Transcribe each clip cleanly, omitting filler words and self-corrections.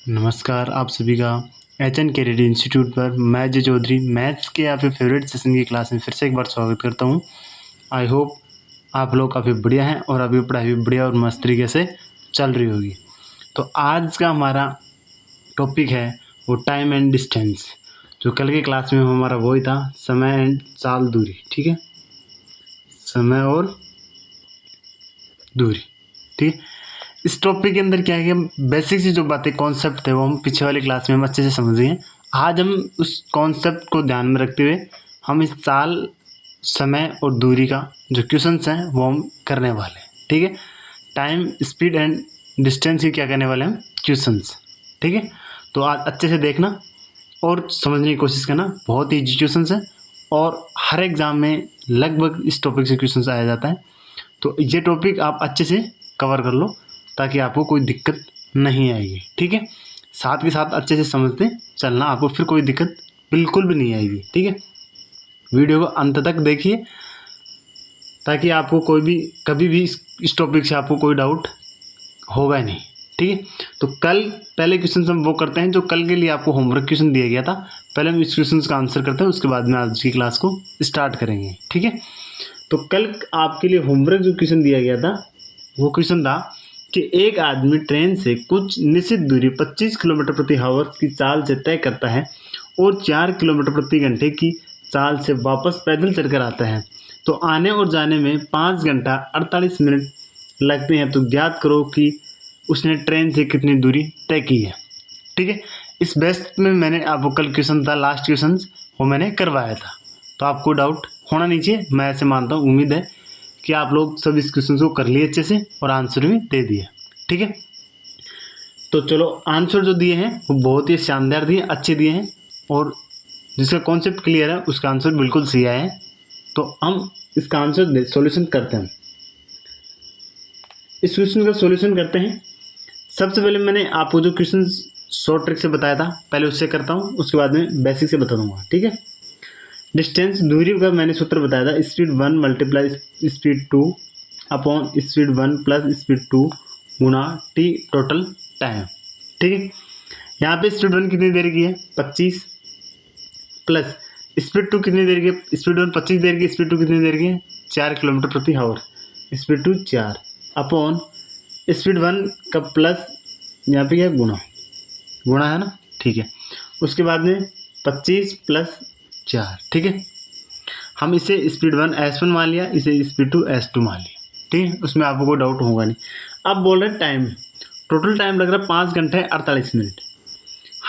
नमस्कार आप सभी का एच.एन. कैरियर इंस्टीट्यूट पर मैं अजय चौधरी मैथ्स के आपके फेवरेट सेशन की क्लास में फिर से एक बार स्वागत करता हूं। आई होप आप लोग काफ़ी बढ़िया हैं और अभी पढ़ाई भी बढ़िया और मस्त तरीके से चल रही होगी। तो आज का हमारा टॉपिक है वो टाइम एंड डिस्टेंस। जो कल की क्लास में हमारा वही था, समय एंड साल दूरी। ठीक है, समय और दूरी। ठीक है, इस टॉपिक के अंदर क्या है कि हम बेसिक सी जो बातें कॉन्सेप्ट थे वो हम पिछले वाली क्लास में हम अच्छे से समझ गए हैं। आज हम उस कॉन्सेप्ट को ध्यान में रखते हुए हम इस साल, समय और दूरी का जो क्वेश्चंस हैं वो हम करने वाले हैं। ठीक है, टाइम, स्पीड एंड डिस्टेंस की क्या करने वाले हैं क्वेश्चंस। ठीक है, तो आज अच्छे से देखना और समझने की कोशिश करना। बहुत ही ईजी क्वेश्चंस हैं और हर एग्ज़ाम में लगभग इस टॉपिक से क्वेश्चंस आया जाता है। तो ये टॉपिक आप अच्छे से कवर कर लो ताकि आपको कोई दिक्कत नहीं आएगी। ठीक है, साथ के साथ अच्छे से समझते चलना, आपको फिर कोई दिक्कत बिल्कुल भी नहीं आएगी। ठीक है, वीडियो को अंत तक देखिए ताकि आपको कोई भी कभी भी इस टॉपिक से आपको कोई डाउट होगा नहीं। ठीक है, तो कल पहले क्वेश्चन हम वो करते हैं जो कल के लिए आपको होमवर्क क्वेश्चन दिया गया था। पहले हम इस क्वेश्चन का आंसर करते हैं, उसके बाद में आज की क्लास को स्टार्ट करेंगे। ठीक है, तो कल आपके लिए होमवर्क जो क्वेश्चन दिया गया था वो क्वेश्चन था कि एक आदमी ट्रेन से कुछ निश्चित दूरी 25 किलोमीटर प्रति आवर की चाल से तय करता है और 4 किलोमीटर प्रति घंटे की चाल से वापस पैदल चलकर आता है, तो आने और जाने में 5 घंटा 48 मिनट लगते हैं। तो ज्ञात करो कि उसने ट्रेन से कितनी दूरी तय की है। ठीक है, इस बेस में मैंने आपको कल क्वेश्चन था, लास्ट क्वेश्चन वो मैंने करवाया था, तो आपको डाउट होना नहीं चाहिए। मैं ऐसे मानता हूँ, उम्मीद है कि आप लोग सब इस क्वेश्चन को कर लिए अच्छे से और आंसर भी दे दिए। ठीक है, तो चलो आंसर जो दिए हैं वो बहुत ही शानदार दिए, अच्छे दिए हैं और जिसका कॉन्सेप्ट क्लियर है उसका आंसर बिल्कुल सही आया है। तो हम इसका आंसर सॉल्यूशन करते हैं। इस क्वेश्चन का सॉल्यूशन करते हैं। सबसे पहले मैंने आपको जो क्वेश्चन शॉर्ट ट्रिक से बताया था पहले उससे करता हूँ, उसके बाद में बेसिक से बता दूंगा। ठीक है, डिस्टेंस दूरी का मैंने सूत्र बताया था, speed 1 multiply speed 2 upon speed 1 plus speed 2 गुना टी टोटल टाइम। ठीक है, यहाँ पे स्पीड 1 कितनी देर की है 25 प्लस स्पीड 2 कितनी देर की है, स्पीड 1 25 देर की, स्पीड 2 कितनी देर की है 4 किलोमीटर प्रति आवर, स्पीड 2 4 अपॉन स्पीड 1 का प्लस यहाँ पे क्या गुणा है ना। ठीक है, उसके बाद में 25 प्लस 4। ठीक है, हम इसे स्पीड 1 S1 मान लिया, इसे स्पीड 2 S2 मान लिया। ठीक है, उसमें आपको कोई डाउट होगा नहीं। अब बोल रहे टाइम, टोटल टाइम लग रहा है 5 घंटे 48 मिनट।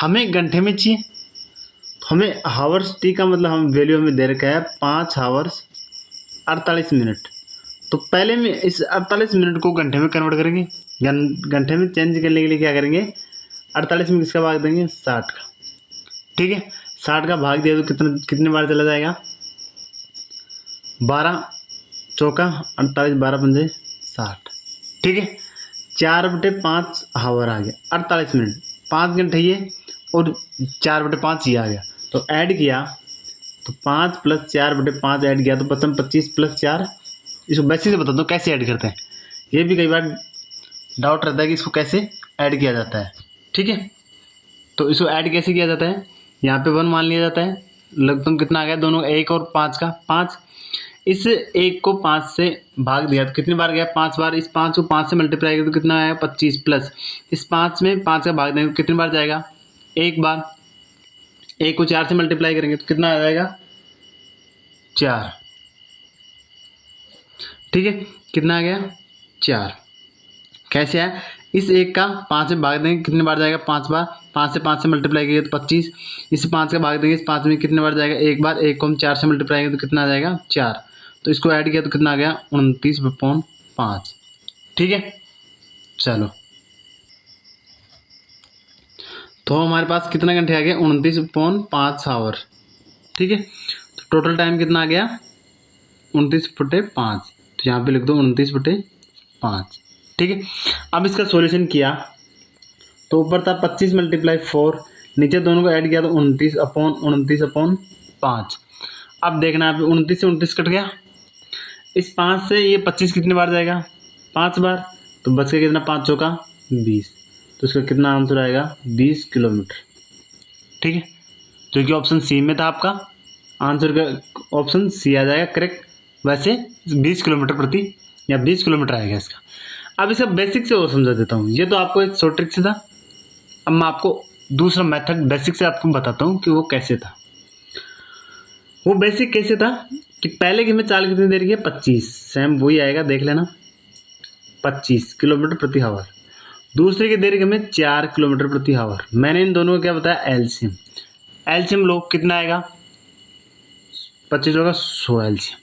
हमें घंटे में चाहिए, तो हमें हावर्स, टी का मतलब हम वैल्यू हमें दे रखा है 5 हावर्स 48 मिनट। तो पहले में इस 48 मिनट को घंटे में कन्वर्ट करेंगे, घंटे में चेंज करने के लिए क्या करेंगे, 48 में किसका भाग देंगे 60 का। ठीक है, 60 का भाग दिया तो कितने बार चला जाएगा 12 चौका 48, 12 पंजे 60। ठीक है, 4/5 हावर आ गया 48 मिनट, 5 घंटे ये और 4/5 ये आ गया। तो ऐड किया तो 5 प्लस 4/5 ऐड किया तो बचम 25 प्लस 4। इसको बेसिक से बता दो कैसे ऐड करते हैं, ये भी कई बार डाउट रहता है कि इसको कैसे ऐड किया जाता है। ठीक है, तो इसको ऐड कैसे किया जाता है, यहाँ पे 1 मान लिया जाता है, लगभग कितना आ गया दोनों 1 और 5 का 5। इस 1 को 5 से भाग दिया तो कितनी बार गया 5 बार। इस 5 को 5 से मल्टीप्लाई किया तो कितना आएगा 25 प्लस इस 5 में 5 का भाग देंगे तो कितनी बार जाएगा 1 बार। 1 को 4 से मल्टीप्लाई करेंगे तो कितना आ जाएगा 4। ठीक है, कितना आ गया 4। कैसे है, इस 1 का 5 से भाग देंगे कितने बार जाएगा 5 बार, 5 से 5 से मल्टीप्लाई किया तो 25। इस 5 का भाग देंगे इस 5 में कितने बार जाएगा 1 बार। 1 को हम 4 से मल्टीप्लाई किया तो कितना आ जाएगा 4। तो इसको ऐड किया तो कितना आ गया 29/5। ठीक है, चलो तो हमारे पास कितना घंटे आ गया 29/5 आवर। ठीक है, तो टोटल टाइम कितना आ गया 29/5। तो यहाँ पे लिख दो 29/5। ठीक है, अब इसका सॉल्यूशन किया तो ऊपर था 25 × 4, नीचे दोनों को ऐड किया तो 29/5। अब देखना है 29 से 29 कट गया, इस 5 से ये 25 कितनी बार जाएगा 5 बार, तो बच के कितना 5 चौका 20। तो इसका कितना आंसर आएगा 20 किलोमीटर। ठीक है, जो कि ऑप्शन सी में था आपका, आंसर का ऑप्शन सी आ जाएगा करेक्ट। वैसे 20 किलोमीटर प्रति या 20 किलोमीटर आएगा इसका। अब इसका बेसिक से और समझा देता हूँ। ये तो आपको एक शॉर्ट ट्रिक से था, अब मैं आपको दूसरा मेथड बेसिक से आपको बताता हूँ कि वो कैसे था। वो बेसिक कैसे था कि पहले की हमें चाल कितनी दे रही है 25, सेम वही आएगा देख लेना, 25 किलोमीटर प्रति आवर। दूसरे की दे रही है हमें 4 किलोमीटर प्रति आवर। मैंने इन दोनों को क्या बताया एलसीएम। एलसीएम लो कितना आएगा 25 होगा 100 एलसीएम।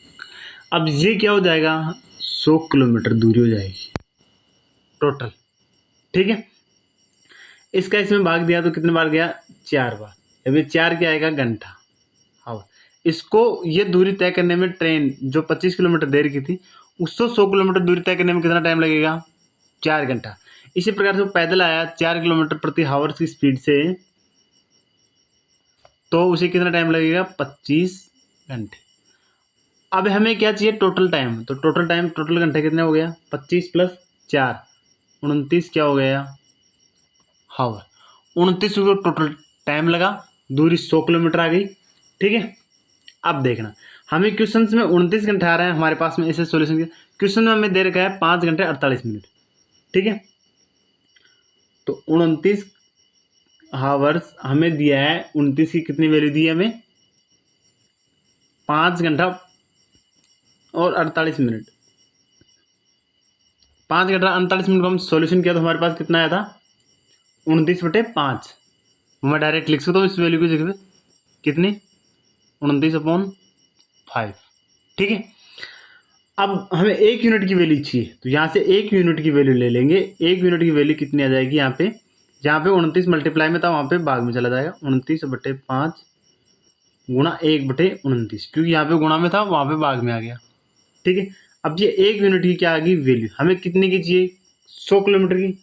अब ये क्या हो जाएगा 100 किलोमीटर दूरी हो जाएगी टोटल। ठीक है, इसका इसमें भाग दिया तो कितने बार गया 4 बार। अभी 4 क्या आएगा घंटा आवर। इसको ये दूरी तय करने में ट्रेन जो 25 किलोमीटर दे रही थी उसको 100 किलोमीटर दूरी तय करने में कितना टाइम लगेगा 4 घंटा। इसी प्रकार से वो पैदल आया 4 किलोमीटर प्रति आवर की स्पीड से, तो उसे कितना टाइम लगेगा 25 घंटे। अब हमें क्या चाहिए टोटल टाइम, तो टोटल टाइम टोटल घंटे कितने हो गया 25 + 4 29 क्या हो गया आवर। 29 को टोटल टाइम लगा, दूरी 100 किलोमीटर आ गई। ठीक है, अब देखना हमें क्वेश्चन में 29 घंटे आ रहे हैं हमारे पास में ऐसे सॉल्यूशन के। क्वेश्चन में हमें दे रखा है 5 घंटे 48 मिनट। ठीक है, तो 29 हावर्स हमें दिया है, 29 की कितनी वैल्यू दी है हमें 5 घंटा और 48 मिनट। 5 घंटा 48 मिनट को हम सॉल्यूशन किया तो हमारे पास कितना आया था 29/5। मैं डायरेक्ट लिख सकता हूँ इस वैल्यू की जगह पे कितनी 29/5। ठीक है, अब हमें 1 यूनिट की वैल्यू चाहिए, तो यहाँ से 1 यूनिट की वैल्यू ले लेंगे। 1 यूनिट की वैल्यू कितनी आ जाएगी यहाँ पे, जहाँ पे 29 मल्टीप्लाई में था वहाँ पे भाग में चला जाएगा 29/5 गुणा 1/29, क्योंकि यहाँ पे गुणा में था वहाँ पे भाग में आ गया। ठीक है, अब ये 1 यूनिट की क्या आ गई वैल्यू, हमें कितने की चाहिए 100 किलोमीटर की।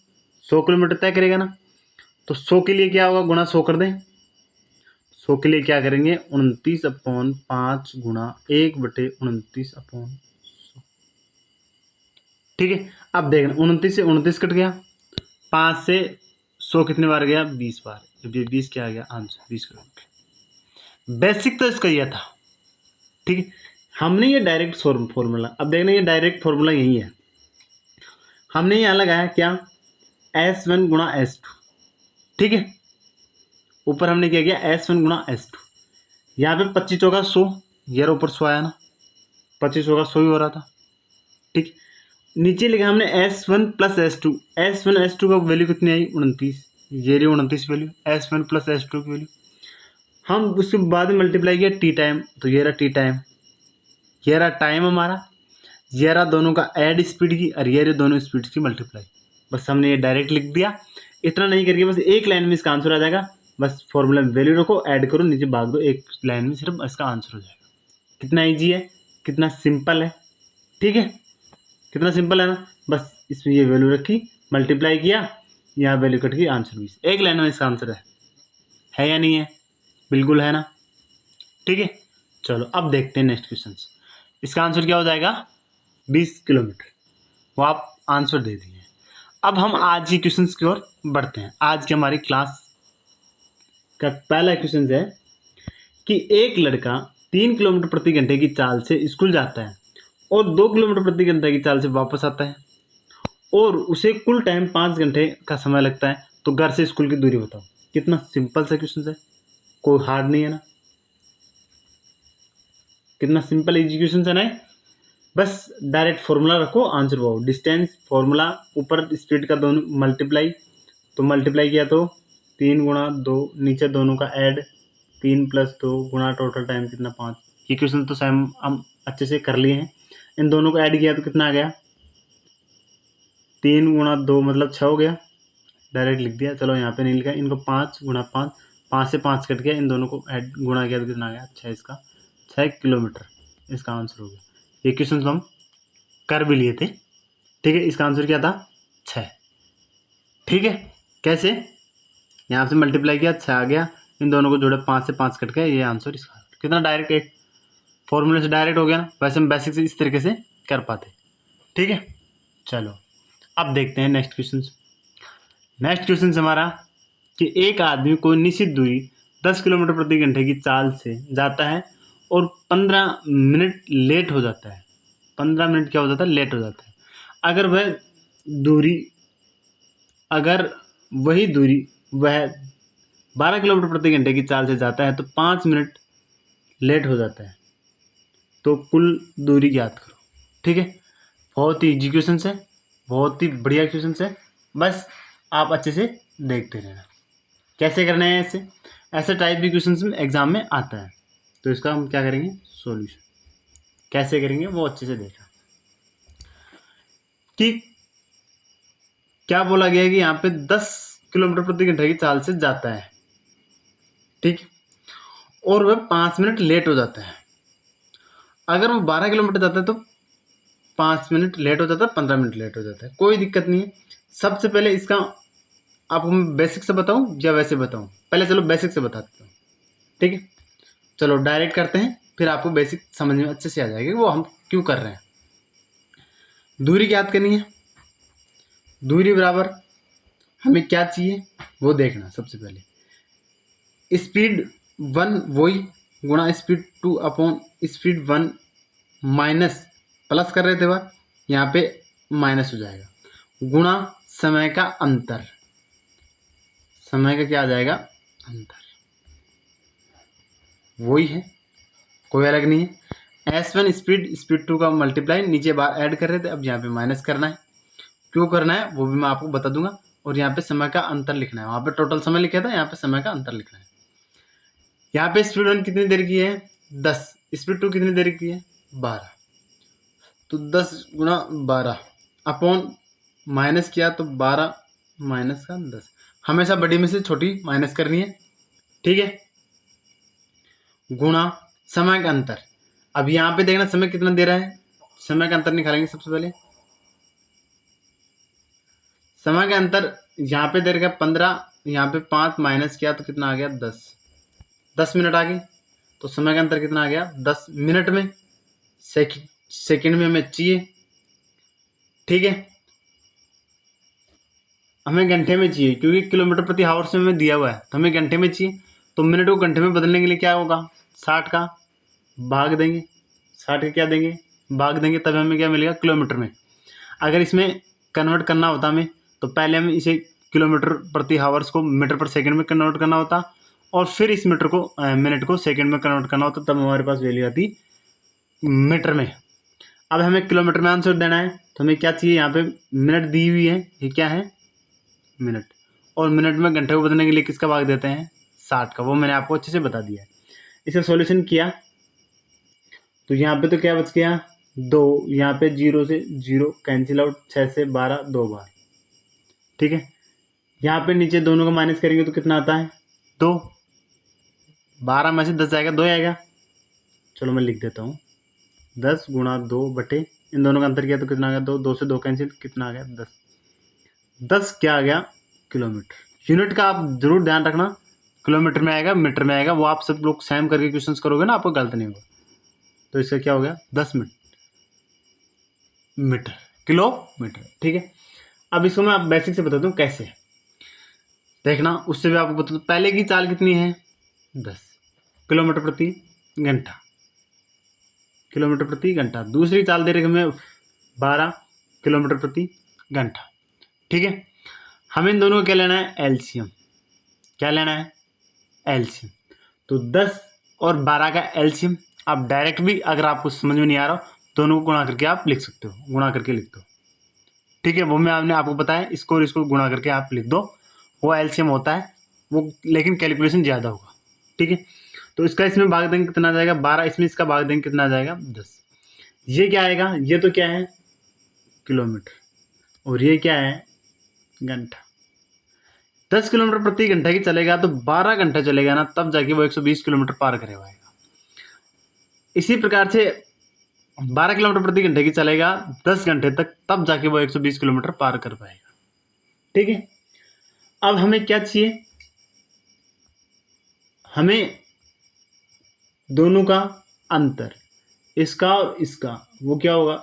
100 किलोमीटर तय करेगा ना, तो 100 के लिए क्या होगा गुणा 100 कर दें। 100 के लिए क्या करेंगे 29/5 गुणा 1/29/100। ठीक है, अब देखना 29 से 29 कट गया, 5 से 100 कितने बार गया 20 बार। जब ये 20 क्या आ गया आंसर 20 किलोमीटर। बेसिक तो इसका यह था। ठीक है, हमने ये डायरेक्ट फॉर्मूला, अब देखना ये डायरेक्ट फॉर्मूला यही है। हमने यहाँ लगाया क्या S1 गुणा S2। ठीक है, ऊपर हमने क्या किया S1 गुणा S2। यहाँ पे 25 होगा 100, यार ऊपर 100 आया ना, 25 होगा 100 ही हो रहा था। ठीक, नीचे लिखा हमने S1 + S2। S1 S2 का वैल्यू कितनी आई 29, ये रही 29 वैल्यू S1 + S2 की वैल्यू। हम उसके बाद में मल्टीप्लाई किया टी टाइम, तो ये रहा टी टाइम, ये रहा टाइम हमारा, ये रहा दोनों का ऐड स्पीड की, और ये रही दोनों स्पीड की मल्टीप्लाई। बस हमने ये डायरेक्ट लिख दिया, इतना नहीं करके बस एक लाइन में इसका आंसर आ जाएगा। बस फॉर्मूला में वैल्यू रखो, ऐड करो, नीचे भाग दो, एक लाइन में सिर्फ इसका आंसर हो जाएगा। कितना ईजी है, कितना सिंपल है। ठीक है, कितना सिंपल है ना, बस इसमें ये वैल्यू रखी, मल्टीप्लाई किया, यहाँ वैल्यू कट गई, आंसर 20। एक लाइन में इसका आंसर है या नहीं है, बिल्कुल है ना। ठीक है, चलो अब देखते हैं नेक्स्ट क्वेश्चन। इसका आंसर क्या हो जाएगा 20 किलोमीटर, वो आप आंसर दे दिए। अब हम आज की क्वेश्चन की ओर बढ़ते हैं। आज की हमारी क्लास का पहला क्वेश्चन है कि एक लड़का 3 किलोमीटर प्रति घंटे की चाल से स्कूल जाता है और 2 किलोमीटर प्रति घंटे की चाल से वापस आता है, और उसे कुल टाइम 5 घंटे का समय लगता है, तो घर से स्कूल की दूरी बताओ। कितना सिंपल सा क्वेश्चन है, कोई हार्ड नहीं है ना, कितना सिंपल एजुकेशन है ना। बस डायरेक्ट फॉर्मूला रखो, आंसर पाओ। डिस्टेंस फॉर्मूला, ऊपर स्पीड का दोनों मल्टीप्लाई, तो मल्टीप्लाई किया तो 3 गुणा 2, नीचे दोनों का ऐड 3 + 2 गुणा टोटल टाइम कितना 5। ये क्वेश्चन तो सेम हम अच्छे से कर लिए हैं। इन दोनों को ऐड किया तो कितना आ गया 3 गुणा 2 मतलब 6 हो गया, डायरेक्ट लिख दिया। चलो यहाँ पे नहीं लिखा, इनको 5 गुणा 5, 5 से 5 कट गया, इन दोनों को ऐड गुणा किया तो कितना आ गया 6। इसका 6 किलोमीटर इसका आंसर हो गया। ये क्वेश्चन तो हम कर भी लिए थे। ठीक है, इसका आंसर क्या था 6। ठीक है, कैसे यहाँ से मल्टीप्लाई किया 6 आ गया, इन दोनों को जोड़े 5 से 5 कट गया, ये आंसर इसका कितना डायरेक्ट एक फॉर्मूले से डायरेक्ट हो गया ना। वैसे हम बेसिक से इस तरीके से कर पाते। ठीक है, चलो अब देखते हैं नेक्स्ट क्वेश्चन। नेक्स्ट क्वेश्चन हमारा कि एक आदमी कोई निश्चित दूरी 10 किलोमीटर प्रति घंटे की चाल से जाता है और 15 मिनट लेट हो जाता है। 15 मिनट क्या हो जाता है? लेट हो जाता है। अगर वही दूरी वह 12 किलोमीटर प्रति घंटे की चाल से जाता है तो 5 मिनट लेट हो जाता है, तो कुल दूरी ज्ञात करो। ठीक है, बहुत ही इजी क्वेश्चन है, बहुत ही बढ़िया क्वेश्चन है, बस आप अच्छे से देखते रहना। कैसे करना है ऐसे टाइप भी क्वेश्चन एग्जाम में आता है, तो इसका हम क्या करेंगे? सॉल्यूशन कैसे करेंगे वो अच्छे से देखना। कि क्या बोला गया है कि यहाँ पे 10 किलोमीटर प्रति घंटे की चाल से जाता है, ठीक, और वह 5 मिनट लेट हो जाता है। अगर वो 12 किलोमीटर जाता है तो 5 मिनट लेट हो जाता है, 15 मिनट लेट हो जाता है, कोई दिक्कत नहीं है। सबसे पहले इसका आपको मैं बेसिक से बताऊं या वैसे बताऊं? पहले चलो बेसिक से बताता हूँ, ठीक है। चलो डायरेक्ट करते हैं, फिर आपको बेसिक समझ में अच्छे से आ जाएगा वो हम क्यों कर रहे हैं। दूरी ज्ञात करनी है। दूरी बराबर हमें क्या चाहिए वो देखना। सबसे पहले स्पीड 1 वही गुणा speed 2 upon speed 1 minus, plus कर रहे थे वह, यहाँ पे माइनस हो जाएगा, गुणा समय का अंतर। समय का क्या आ जाएगा? अंतर, वही है, कोई अलग नहीं है। S1 स्पीड 2 का मल्टीप्लाई, नीचे बार ऐड कर रहे थे, अब यहाँ पे माइनस करना है। क्यों करना है वो भी मैं आपको बता दूंगा। और यहाँ पे समय का अंतर लिखना है, वहाँ पे टोटल समय लिखा था, यहाँ पे समय का अंतर लिखना है। यहाँ पे स्पीड 1 कितनी देर की है? 10। स्पीड 2 कितनी देर की है? 12। तो 10 गुणा 12 अपॉन माइनस किया तो 12 माइनस का 10। हमेशा बड़ी में से छोटी माइनस करनी है, ठीक है। गुणा समय का अंतर। अब यहाँ पे देखना समय कितना दे रहा है, समय का अंतर निकालेंगे सबसे पहले। समय का अंतर यहाँ पे दे रखा 15, यहाँ पे 5 माइनस किया तो कितना आ गया? 10। 10 मिनट आ गए, तो समय का अंतर कितना आ गया? 10 मिनट में। सेकंड में हमें चाहिए, ठीक है। हमें घंटे में चाहिए क्योंकि किलोमीटर प्रति आवर्स में हमें दिया हुआ है, तो हमें घंटे में चाहिए। तो मिनट को घंटे में बदलने के लिए क्या होगा? 60 का भाग देंगे, 60 का क्या देंगे? भाग देंगे, तब हमें क्या मिलेगा? किलोमीटर में। अगर इसमें कन्वर्ट करना होता हमें, तो पहले हमें इसे किलोमीटर प्रति आवर्स को मीटर पर सेकंड में कन्वर्ट करना होता, और फिर इस मिनट को सेकंड में कन्वर्ट करना होता, तब हमारे पास वैल्यू आती मीटर में। अब हमें किलोमीटर में आंसर देना है, तो हमें क्या चाहिए? यहाँ पे मिनट दी हुई है, ये क्या है? मिनट। और मिनट में घंटे को बदलने के लिए किसका भाग देते हैं? 60 का। वो मैंने आपको अच्छे से बता दिया है। इसे सॉल्यूशन किया तो यहाँ पे तो क्या बच गया? 2। यहाँ पे 0 से 0 कैंसिल आउट, 6 से 12 2 बार, ठीक है। यहाँ पे नीचे दोनों को माइनस करेंगे तो कितना आता है? 2। 12 में से 10 जाएगा, 2 आएगा। चलो मैं लिख देता हूँ, 10 गुणा 2 बटे इन दोनों का अंतर किया तो कितना आ गया? 2। 2 से 2 कैंसिल, कितना आ गया? 10। 10 क्या आ गया? किलोमीटर। यूनिट का आप जरूर ध्यान रखना, किलोमीटर में आएगा, मीटर में आएगा, वो आप सब लोग सेम करके क्वेश्चन करोगे ना, आपको गलत नहीं होगा। तो इसका क्या हो गया? 10 मीटर, किलोमीटर, ठीक है। अब इसको मैं आप बेसिक से बताता हूँ कैसे देखना, उससे भी आपको बता दूँ। पहले की चाल कितनी है? 10 किलोमीटर प्रति घंटा, किलोमीटर प्रति घंटा। दूसरी चाल दे रही हमें 12 किलोमीटर प्रति घंटा, ठीक है। हमें इन दोनों को क्या लेना है? एलसीएम। क्या लेना है? एलसीएम। तो 10 और 12 का एलसीएम आप डायरेक्ट भी, अगर आपको समझ में नहीं आ रहा हो, दोनों को गुणा करके आप लिख सकते हो, गुणा करके लिख दो, ठीक है। वो मैं आपने आपको बताया, इसको और इसको गुणा करके आप लिख दो, वो एलसीएम होता है वो, लेकिन कैलकुलेशन ज़्यादा होगा, ठीक है। तो इसका इसमें भाग देंगे कितना आ जाएगा? 12। इसमें इसका भाग देंगे कितना आ जाएगा? 10। ये क्या आएगा? ये तो क्या है? किलोमीटर। और ये क्या है? घंटा। 10 किलोमीटर प्रति घंटा की चलेगा तो 12 घंटा चलेगा ना, तब जाके वो 120 किलोमीटर पार करे पाएगा। इसी प्रकार से 12 किलोमीटर प्रति घंटे की चलेगा 10 घंटे तक, तब जाके वो 120 किलोमीटर पार कर पाएगा, ठीक है। अब हमें क्या चाहिए? हमें दोनों का अंतर, इसका और इसका, वो क्या होगा?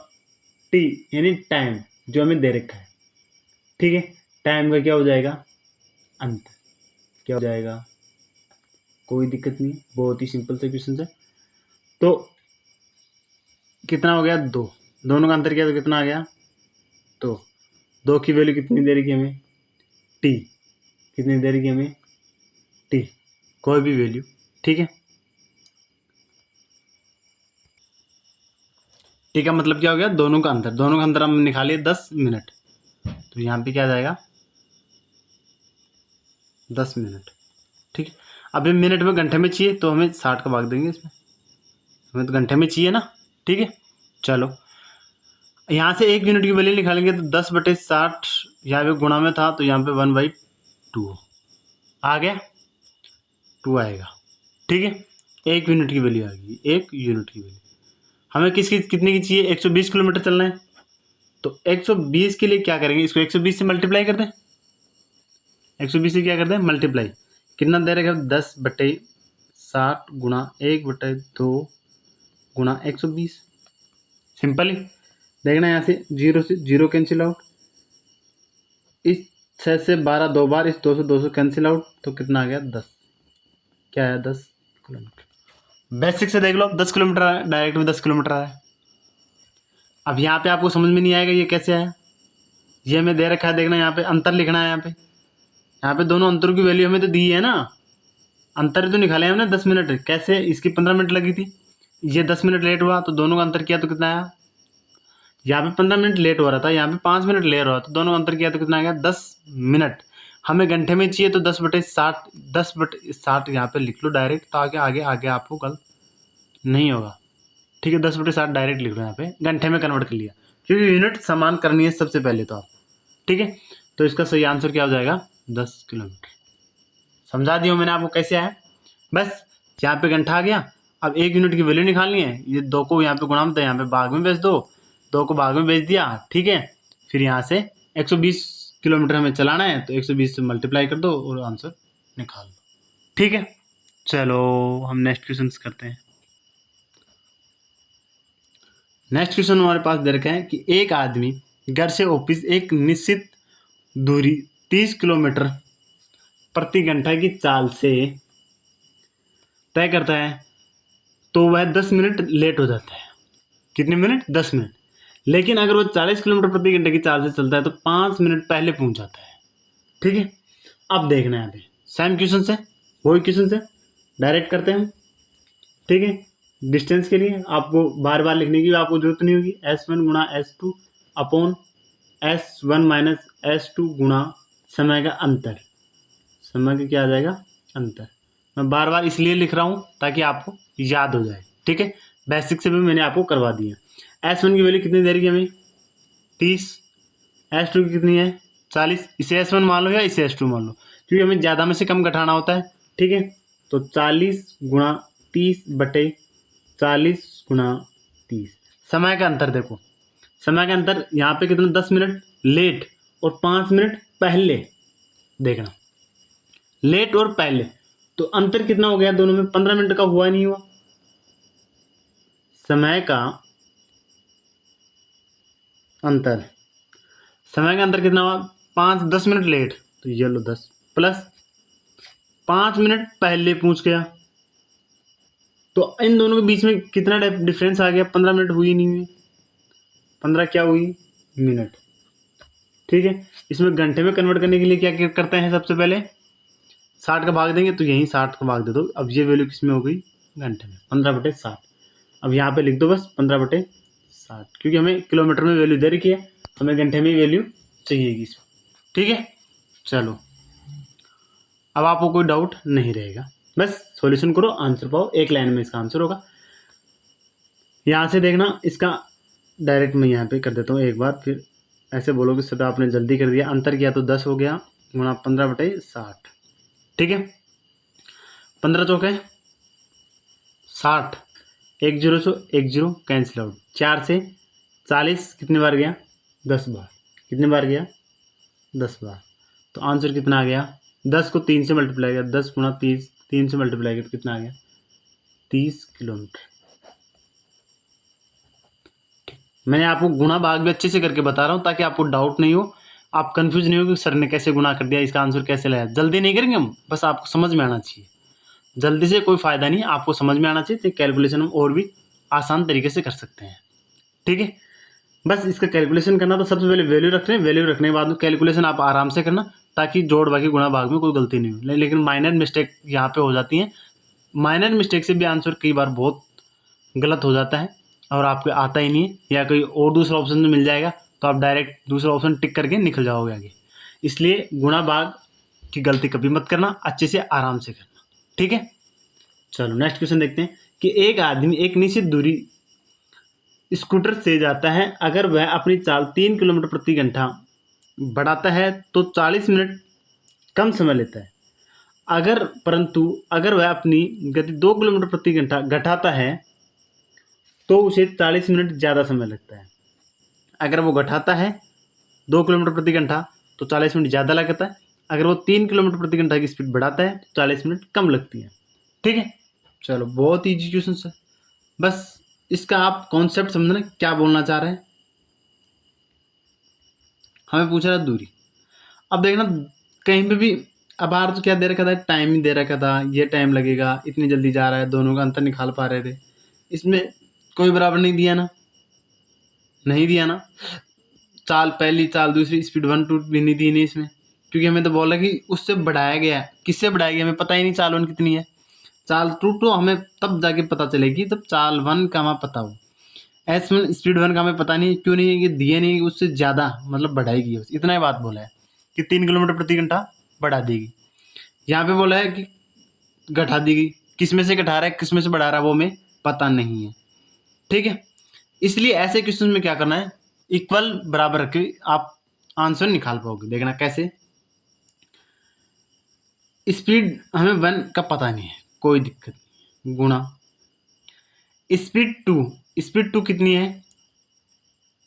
टी, यानी टाइम जो हमें दे रखा है, ठीक है। टाइम का क्या हो जाएगा, अंतर। क्या हो जाएगा, कोई दिक्कत नहीं, बहुत ही सिंपल से क्वेश्चन है। तो कितना हो गया, 2, दोनों का अंतर किया तो कितना आ गया, तो 2 की वैल्यू कितनी दे रही हमें, टी, कितनी दे रही हमें, टी, कोई भी वैल्यू, ठीक है। टी का मतलब क्या हो गया, दोनों का अंतर, दोनों का अंतर हम निकालिए 10 मिनट, तो यहाँ पे क्या आ जाएगा, 10 मिनट, ठीक है। अब ये मिनट में घंटे में चाहिए तो हमें 60 का भाग देंगे इसमें, हमें तो घंटे में चाहिए ना, ठीक है। चलो यहाँ से 1 यूनिट की वैल्यू निकालेंगे तो 10/60, यहाँ पे गुणा में था तो यहाँ पे 1/2 आ गया, 2 आएगा, ठीक है। 1 यूनिट की वैल्यू आ गई, 1 यूनिट की वैल्यू हमें किसकी कितने की चाहिए, 120 किलोमीटर चलना है। तो 120 के लिए क्या करेंगे, इसको 120 से मल्टीप्लाई कर दें, 120 से क्या कर दें, मल्टीप्लाई, कितना दे रखा है, 10/60 गुणा 1/2 गुणा 120। सिंपल ही देखना, यहाँ से जीरो कैंसिल आउट, इस 6 से 12 2 बार, इस 2 से कैंसिल आउट, तो कितना आ गया, 10, क्या है, 10 किलोमीटर। बेसिक से देख लो, 10 किलोमीटर आया, डायरेक्ट में 10 किलोमीटर आया। अब यहाँ पे आपको समझ में नहीं आएगा ये कैसे आया, ये हमें दे रखा है, देखना यहाँ पे अंतर लिखना है, यहाँ पे दोनों अंतरों की वैल्यू हमें तो दी है ना, अंतर तो निकाले हमने 10 मिनट, कैसे, इसकी 15 मिनट लगी थी, ये 10 मिनट लेट हुआ, तो दोनों का अंतर किया तो कितना आया, यहाँ पे 15 मिनट लेट हो रहा था, यहाँ पे 5 मिनट लेट हो रहा था, दोनों का अंतर किया तो कितना आ गया, 10 मिनट। हमें घंटे में चाहिए तो 10/60, 10/60 यहाँ पे लिख लो डायरेक्ट, ताकि आगे आगे आपको गलत नहीं होगा, ठीक है। 10/60 डायरेक्ट लिख लो, यहाँ पे घंटे में कन्वर्ट कर लिया, क्योंकि यूनिट समान करनी है सबसे पहले तो आप, ठीक है। तो इसका सही आंसर क्या हो जाएगा, 10 किलोमीटर। समझा दिया मैंने आपको कैसे आया, बस यहाँ पे घंटा आ गया। अब 1 यूनिट की वैल्यू निकालनी है, ये 2 को यहाँ पे गुणा में, यहाँ पे भाग में बेच दो, 2 को भाग में बेच दिया, ठीक है। फिर यहाँ से 120 किलोमीटर हमें चलाना है, तो 120 से मल्टीप्लाई कर दो और आंसर निकाल दो, ठीक है। चलो हम नेक्स्ट क्वेश्चन करते हैं। नेक्स्ट क्वेश्चन हमारे पास दे रखा है कि एक आदमी घर से ऑफिस एक निश्चित दूरी 30 किलोमीटर प्रति घंटा की चाल से तय करता है, तो वह 10 मिनट लेट हो जाता है। कितने मिनट, 10 मिनट। लेकिन अगर वो 40 किलोमीटर प्रति घंटे की चाल से चलता है तो 5 मिनट पहले पहुंच जाता है, ठीक है। अब देखना है, यहाँ पे सेम क्वेश्चन है, वही क्वेश्चन है, डायरेक्ट करते हैं हम, ठीक है। डिस्टेंस के लिए आपको बार बार लिखने की आपको जरूरत नहीं होगी, S1 गुणा S2 upon S1 minus S2 गुणा समय का अंतर, समय का क्या आ जाएगा, अंतर। मैं बार बार इसलिए लिख रहा हूँ ताकि आपको याद हो जाए, ठीक है। बेसिक से भी मैंने आपको करवा दिया। S1 की वैल्यू कितनी दे रही है हमें, 30, S2 की कितनी है, 40, इसे S1 मान लो या इसे S2 मान लो, क्योंकि हमें ज़्यादा में से कम घटाना होता है, ठीक है। तो 40 गुणा 30/40 गुणा 30, समय का अंतर देखो, समय का अंतर यहाँ पे कितना, 10 मिनट लेट और 5 मिनट पहले, देखना लेट और पहले, तो अंतर कितना हो गया दोनों में, 15 मिनट का हुआ नहीं हुआ। समय का अंतर, समय का अंतर कितना हुआ, 10 मिनट लेट, तो ये लो 10 प्लस 5 मिनट पहले पहुंच गया, तो इन दोनों के बीच में कितना डिफरेंस आ गया, 15 मिनट हुई नहीं हुई, 15 क्या हुई, मिनट, ठीक है। इसमें घंटे में कन्वर्ट करने के लिए क्या करते हैं, सबसे पहले 60 का भाग देंगे, तो यहीं 60 का भाग दे दो। अब ये वैल्यू किस में हो गई, घंटे में, 15/60। अब यहाँ पे लिख दो बस 15/60, क्योंकि हमें किलोमीटर में वैल्यू दे रखी है, हमें घंटे में वैल्यू चाहिएगी इसमें, ठीक है। चलो अब आपको कोई डाउट नहीं रहेगा, बस सॉल्यूशन करो, आंसर पाओ, एक लाइन में इसका आंसर होगा। यहाँ से देखना, इसका डायरेक्ट मैं यहाँ पे कर देता हूँ एक बार, फिर ऐसे बोलोगे सर आपने जल्दी कर दिया, अंतर किया तो 10 हो गया गुणा 15/60, ठीक है। 15 चौके 60, 1 0 से 1 0 कैंसिल आउट, 4 से 40 कितने बार गया, 10 बार, कितने बार गया, 10 बार, तो आंसर कितना आ गया, 10 को 3 से मल्टीप्लाई किया, 10 गुणा 30, 3 से मल्टीप्लाई किया तो कितना आ गया, 30 किलोमीटर। मैंने आपको गुणा भाग भी अच्छे से करके बता रहा हूँ ताकि आपको डाउट नहीं हो, आप कंफ्यूज नहीं हो कि सर ने कैसे गुणा कर दिया, इसका आंसर कैसे लाया। जल्दी नहीं करेंगे हम, बस आपको समझ में आना चाहिए। जल्दी से कोई फ़ायदा नहीं, आपको समझ में आना चाहिए, तो कैलकुलेशन हम और भी आसान तरीके से कर सकते हैं। ठीक है, बस इसका कैलकुलेशन करना तो सबसे पहले वैल्यू रख रहे हैं, वैल्यू रखने के बाद में कैलकुलेशन आप आराम से करना, ताकि जोड़ बाकी गुणा भाग में कोई गलती नहीं हो। लेकिन माइनर मिस्टेक यहाँ पे हो जाती है। माइनर मिस्टेक से भी आंसर कई बार बहुत गलत हो जाता है और आपको आता ही नहीं है, या कोई और दूसरा ऑप्शन मिल जाएगा तो आप डायरेक्ट दूसरा ऑप्शन टिक करके निकल जाओगे आगे। इसलिए गुणा भाग की गलती कभी मत करना, अच्छे से आराम से करना। ठीक है, चलो नेक्स्ट क्वेश्चन देखते हैं कि एक आदमी एक निश्चित दूरी स्कूटर से जाता है, अगर वह अपनी चाल 3 किलोमीटर प्रति घंटा बढ़ाता है तो 40 मिनट कम समय लेता है। अगर वह अपनी गति 2 किलोमीटर प्रति घंटा घटाता है तो उसे 40 मिनट ज़्यादा समय लगता है। अगर वो घटाता है 2 किलोमीटर प्रति घंटा तो 40 मिनट ज़्यादा लगता है। अगर वो 3 किलोमीटर प्रति घंटा की स्पीड बढ़ाता है तो 40 मिनट कम लगती है। ठीक है, चलो बहुत ईजी क्वेश्चन है, बस इसका आप कॉन्सेप्ट समझना क्या बोलना चाह रहे हैं। हमें पूछ रहा है दूरी। अब देखना कहीं पे भी अब बाहर तो क्या दे रखा था, टाइम ही दे रखा था, ये टाइम लगेगा, इतनी जल्दी जा रहा है, दोनों का अंतर निकाल पा रहे थे। इसमें कोई बराबर नहीं दिया ना, नहीं दिया ना। चाल पहली चाल दूसरी स्पीड 1 2 भी नहीं दी नहीं इसमें, क्योंकि हमें तो बोला कि उससे बढ़ाया गया है। किससे बढ़ाया गया हमें पता ही नहीं, चाल 1 कितनी है। चाल 2 तो हमें तब जाके पता चलेगी जब चाल 1 का हमें पता हो। S1 स्पीड 1 का हमें पता नहीं, क्यों नहीं है, ये दिए नहीं, उससे ज़्यादा मतलब बढ़ाएगी, बस इतना ही बात बोला है कि 3 किलोमीटर प्रति घंटा बढ़ा देगी। यहाँ पे बोला है कि घटा देगी, किस में से घटा रहा है किस में से बढ़ा रहा है वो हमें पता नहीं है। ठीक है, इसलिए ऐसे क्वेश्चन में क्या करना है, इक्वल बराबर रख के आप आंसर निकाल पाओगे। देखना कैसे। स्पीड हमें 1 का पता नहीं है, कोई दिक्कत नहीं, गुणा स्पीड 2 कितनी है,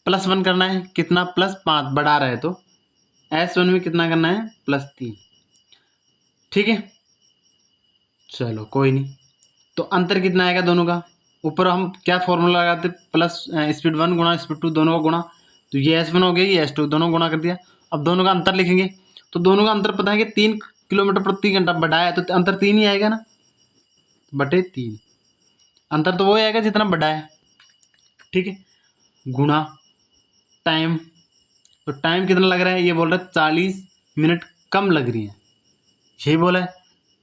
+1 करना है, कितना +5 बढ़ा रहा है तो S1 में कितना करना है +3। ठीक है, चलो कोई नहीं। तो अंतर कितना आएगा दोनों का, ऊपर हम क्या फॉर्मूला लगाते, प्लस स्पीड 1 गुणा स्पीड 2 दोनों का गुणा, तो ये S1 हो गया, ये S2 दोनों गुणा कर दिया। अब दोनों का अंतर लिखेंगे, तो दोनों का अंतर पता है कि 3 किलोमीटर प्रति घंटा बढ़ाया है, तो अंतर 3 ही आएगा ना, बटे 3। अंतर तो वो ही आएगा जितना बढ़ा है। ठीक है, गुणा टाइम, तो टाइम कितना लग रहा है, ये बोल रहा है 40 मिनट कम लग रही है, यही बोला है।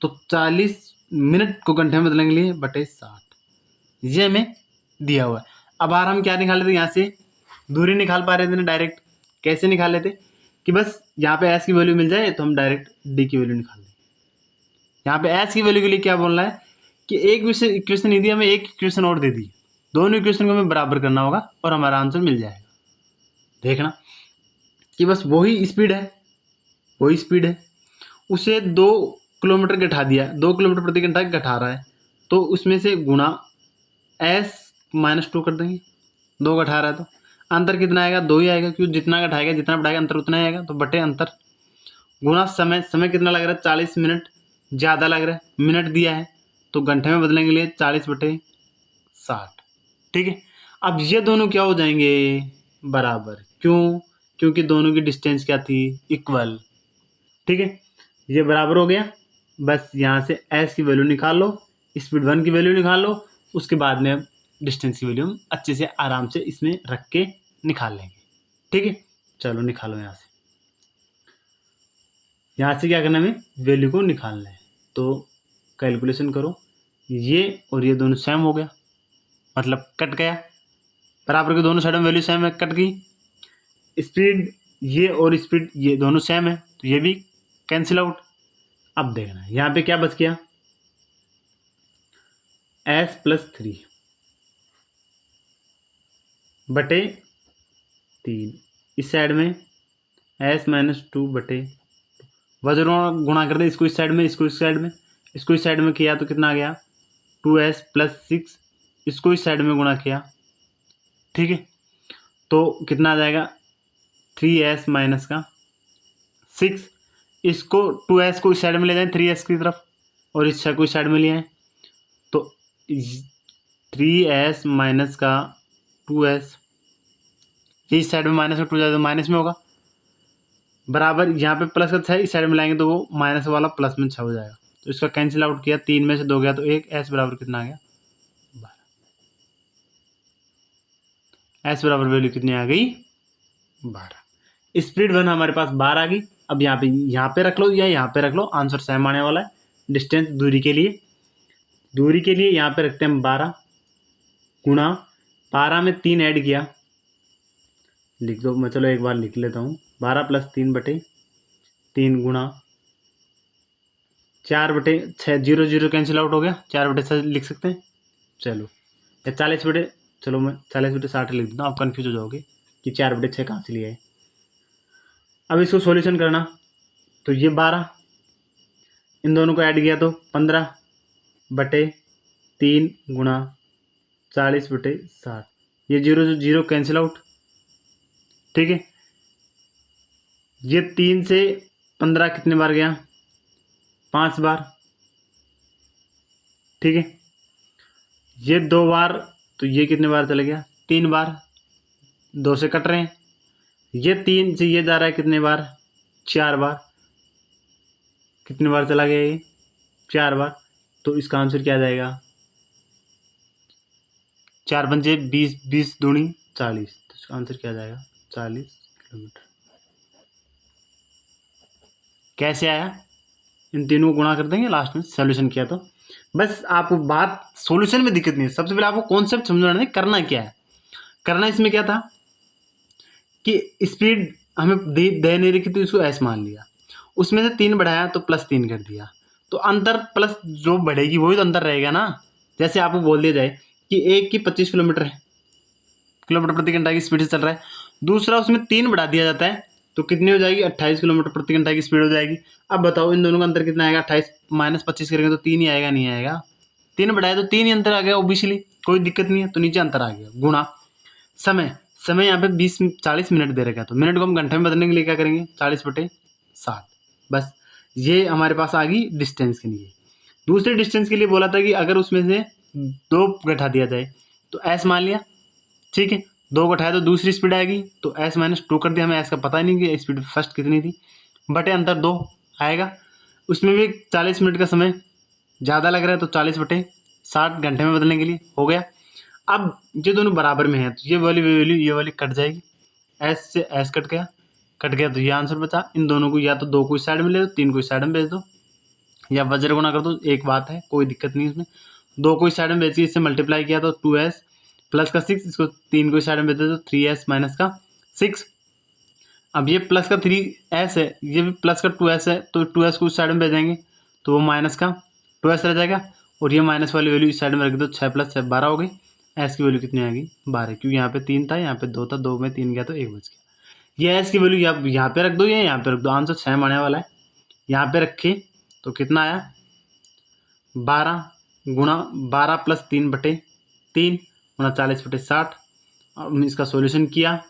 तो 40 मिनट को घंटे में बदलने के लिए बटे 60, ये हमें दिया हुआ है। अब बाहर हम क्या निकाल लेते, यहाँ से दूरी निकाल पा रहे थे ना डायरेक्ट। कैसे निकाल लेते कि बस यहाँ पे एस की वैल्यू मिल जाए तो हम डायरेक्ट डी की वैल्यू निकाल लें। यहाँ पे एस की वैल्यू के लिए क्या बोलना है कि एक इक्वेशन नहीं दी, हमें एक इक्वेशन और दे दी, दोनों इक्वेशन को हमें बराबर करना होगा और हमारा आंसर मिल जाएगा। देखना कि बस वही स्पीड है, उसे 2 किलोमीटर घटा दिया, 2 किलोमीटर प्रति घंटा घटा रहा है, तो उसमें से गुणा S-2 कर देंगे, 2 घटा रहा है तो अंतर कितना आएगा, 2 ही आएगा, क्योंकि जितना घटाएगा जितना बढ़ाएगा अंतर उतना ही आएगा, तो बटे अंतर, गुणा समय कितना लग रहा है 40 मिनट ज़्यादा लग रहा है, मिनट दिया है तो घंटे में बदलने के लिए 40/60। ठीक है, अब ये दोनों क्या हो जाएंगे बराबर, क्यों, क्योंकि दोनों की डिस्टेंस क्या थी, इक्वल। ठीक है, ये बराबर हो गया। बस यहाँ से एस की वैल्यू निकाल लो, स्पीड 1 की वैल्यू निकाल लो, उसके बाद में डिस्टेंस की वैल्यू हम अच्छे से आराम से इसमें रख के निकाल लेंगे। ठीक है, चलो निकालो। यहाँ से क्या करना है, हमें वैल्यू को निकालना है, तो कैलकुलेशन करो, ये और ये दोनों सेम हो गया, मतलब कट गया, बराबर के दोनों साइड में वैल्यू सेम है, कट गई। स्पीड ये और स्पीड ये दोनों सेम है, तो ये भी कैंसिल आउट। अब देखना यहाँ पे क्या बच गया, S+3 बटे 3, इस साइड में S-2 बटे, वजन गुणा कर दे, इसको इस साइड में, इसको इस साइड में, इसको इस साइड में किया तो कितना आ गया 2S+6, इसको इस साइड में गुणा किया। ठीक है, तो कितना आ जाएगा 3S माइनस का 6, इसको 2S को इस साइड में ले जाएं 3S की तरफ, और इस को इस साइड में ले आए, तो 3S माइनस का 2S, इस साइड में माइनस का 2 जाए तो माइनस में होगा, बराबर यहाँ पे प्लस का 6 इस साइड में लाएंगे तो वो माइनस वाला प्लस में 6 हो जाएगा। तो इसका कैंसिल आउट किया, 3 में से 2 गया तो 1, एस बराबर कितना आ गया 12। एस बराबर वैल्यू कितनी आ गई 12। स्पीड वन हमारे पास 12 आ गई। अब यहाँ पे रख लो या यहाँ पे रख लो, आंसर सेम आने वाला है। डिस्टेंस दूरी के लिए यहाँ पे रखते हैं हम 12 गुणा 12 में 3 ऐड किया, लिख दो, मैं चलो एक बार लिख लेता हूँ। 12 + 3 बटे 3 गुणा 4/6, 0 0 कैंसिल आउट हो गया, 4/6 लिख सकते हैं। चलो या 40 बटे, चलो मैं 40/60 लिख देता हूँ, आप कन्फ्यूज हो जाओगे कि 4/6 कहाँ से लिया है। अब इसको सॉल्यूशन करना, तो ये 12 इन दोनों को ऐड किया तो 15/3 गुणा 40/60, ये 0 0 कैंसिल आउट, ठीक है। ये 3 से 15 कितने बार गया 5 बार, ठीक है। ये 2 बार, तो ये कितने बार चला गया 3 बार, 2 से कट रहे हैं। ये 3 से ये जा रहा है कितने बार 4 बार, कितने बार चला गया ये 4 बार। तो इसका आंसर क्या आ जाएगा 4 पंजे 20, 20 दूनी 40, तो इसका आंसर क्या आ जाएगा 40 किलोमीटर। कैसे आया, इन तीनों को गुणा कर देंगे, लास्ट में सोल्यूशन किया तो बस। आपको बात सॉल्यूशन में दिक्कत नहीं है, सबसे पहले आपको कॉन्सेप्ट समझना है करना क्या है। करना इसमें क्या था कि स्पीड हमें दे नहीं रखी तो इसको एस मान लिया, उसमें से 3 बढ़ाया तो +3 कर दिया, तो अंतर प्लस जो बढ़ेगी वही तो अंतर रहेगा ना। जैसे आपको बोल दिया जाए कि एक की 25 किलोमीटर प्रति घंटा की स्पीड से चल रहा है, दूसरा उसमें 3 बढ़ा दिया जाता है तो कितनी हो जाएगी 28 किलोमीटर प्रति घंटा की स्पीड हो जाएगी। अब बताओ इन दोनों का अंतर कितना आएगा, 28 - 25 करेंगे तो 3 ही आएगा, नहीं आएगा, 3 बढ़ाया तो 3 ही अंतर आ गया ओबियसली, कोई दिक्कत नहीं है, तो नीचे अंतर आ गया। गुणा समय यहाँ पे 40 मिनट दे रखा है, तो मिनट को हम घंटे में बदलने के लिए क्या करेंगे 40/60, बस ये हमारे पास आ गई डिस्टेंस के लिए। दूसरे डिस्टेंस के लिए बोला था कि अगर उसमें से 2 घटा दिया जाए तो एस मान लिया, ठीक है, 2 घटाया तो दूसरी स्पीड आएगी, तो एस - 2 कर दिया, हमें एस का पता ही नहीं कि स्पीड फर्स्ट कितनी थी, बटे अंतर 2 आएगा। उसमें भी 40 मिनट का समय ज़्यादा लग रहा है तो 40/60 घंटे में बदलने के लिए हो गया। अब ये दोनों बराबर में है तो ये वाली वैल्यू ये वाली कट जाएगी, एस से एस कट गया तो ये आंसर बचा। इन दोनों को या तो 2 को इस साइड में ले दो, 3 को इस साइड में भेज दो, या वज्र गुणा कर दो, एक बात है कोई दिक्कत नहीं इसमें। 2 को इस साइड में भेज के इससे मल्टीप्लाई किया तो 2s प्लस का 6, इसको 3 को इस साइड में भेज दो तो 3s माइनस का 6। अब ये प्लस का 3s है, ये भी प्लस का 2s है, तो 2s को इस साइड में भेजेंगे तो वो माइनस का 2s रह जाएगा, और ये माइनस वाली वैल्यू इस साइड में रख दो, 6 + 6 12 हो गई। एस की वैल्यू कितनी आ गई 12, क्योंकि यहाँ पे 3 था, यहाँ पे 2 था, 2 में 3 गया तो 1 बच गया। ये एस की वैल्यू यहाँ पे रख दो या यहाँ पे रख दो, आंसर सेम आने वाला है। यहाँ पे रखे तो कितना आया 12 गुणा 12 + 3/3 गुणा 40/60। अब इसका सॉल्यूशन किया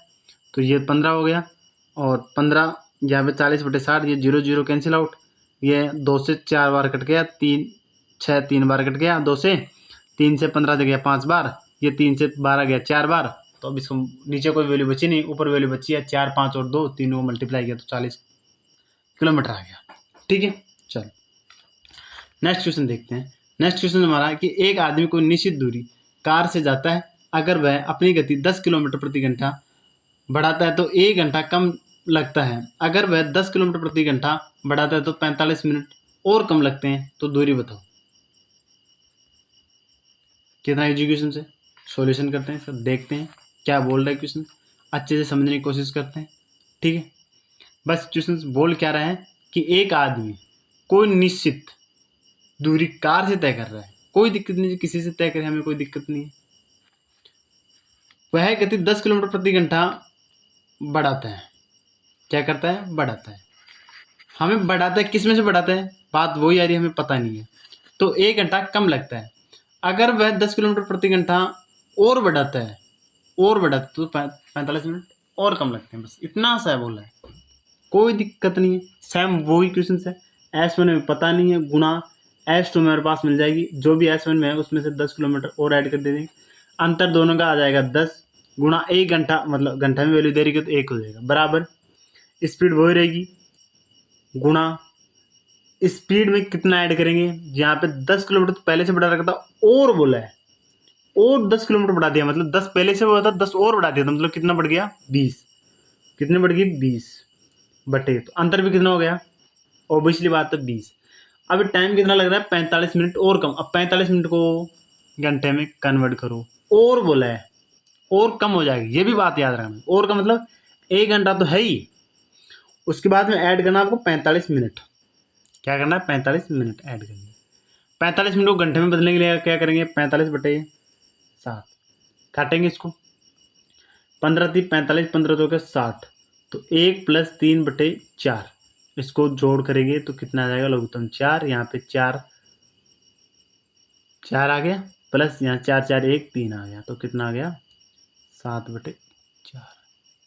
तो ये 15 हो गया, और 15 यहाँ पे 40/60, ये 0 0 कैंसिल आउट, ये 2 से 4 बार कट गया, 3 बार कट गया, 2 से 3 से 15 गया 5 बार, ये 3 से 12 गया 4 बार। तो अब इसको नीचे कोई वैल्यू बची नहीं, ऊपर वैल्यू बची है 4, 5 और 2, तीनों को मल्टीप्लाई किया तो 40 किलोमीटर आ गया, ठीक है। चलो नेक्स्ट क्वेश्चन देखते हैं। नेक्स्ट क्वेश्चन हमारा कि एक आदमी कोई निश्चित दूरी कार से जाता है, अगर वह अपनी गति 10 किलोमीटर प्रति घंटा बढ़ाता है तो 1 घंटा कम लगता है, अगर वह 10 किलोमीटर प्रति घंटा बढ़ाता है तो 45 मिनट और कम लगते हैं, तो दूरी बताओ। कितना एजुकेशन से सॉल्यूशन करते हैं इसका, देखते हैं क्या बोल रहा है क्वेश्चन, अच्छे से समझने की कोशिश करते हैं, ठीक है। बस क्वेश्चन बोल क्या रहा है कि एक आदमी कोई निश्चित दूरी कार से तय कर रहा है, कोई दिक्कत नहीं, किसी से तय करे हमें कोई दिक्कत नहीं है। वह गति 10 किलोमीटर प्रति घंटा बढ़ाता है, क्या करता है बढ़ाता है, हमें बढ़ाता है, किस में से बढ़ाता है बात वही आ रही है, हमें पता नहीं है, तो 1 घंटा कम लगता है। अगर वह 10 किलोमीटर प्रति घंटा और बढ़ाता है तो 45 मिनट और कम लगते हैं, बस इतना सा है बोला है, कोई दिक्कत नहीं है, सेम वही क्वेश्चन है। S1 में पता नहीं है, गुणा S2 में हमारे पास मिल जाएगी, जो भी S1 में है उसमें से 10 किलोमीटर और ऐड कर दे देंगे, अंतर दोनों का आ जाएगा 10 गुणा 1 घंटा, मतलब घंटा में वैल्यू दे रही है तो 1 हो जाएगा, बराबर स्पीड वही रहेगी, गुणा स्पीड में कितना ऐड करेंगे, यहाँ पे 10 किलोमीटर तो पहले से बढ़ा रखा था और बोला है, और 10 किलोमीटर बढ़ा दिया, मतलब 10 पहले से हुआ था, 10 और बढ़ा दिया, तो मतलब कितना बढ़ गया 20, कितने बढ़ गई 20 बटे, तो अंतर भी कितना हो गया, ऑब्वियसली बात है 20। अब टाइम कितना लग रहा है 45 मिनट और कम। अब 45 मिनट को घंटे में कन्वर्ट करो, और बोला है और कम हो जाएगी, ये भी बात याद रखना, और का मतलब 1 घंटा तो है ही, उसके बाद में ऐड करना आपको 45 मिनट, क्या करना है 45 मिनट ऐड करनी है। 45 मिनट को घंटे में बदलने के लिए क्या करेंगे, 45 बटे 7 काटेंगे इसको, 15 थी 45, 15 तो क्या 60, तो 1 + 3 बटे 4, इसको जोड़ करेंगे तो कितना आ जाएगा, लघुत्तम 4, यहाँ पे 4 आ गया, प्लस यहाँ 4 4 1 3 आ गया, तो कितना आ गया 7 बटे 4।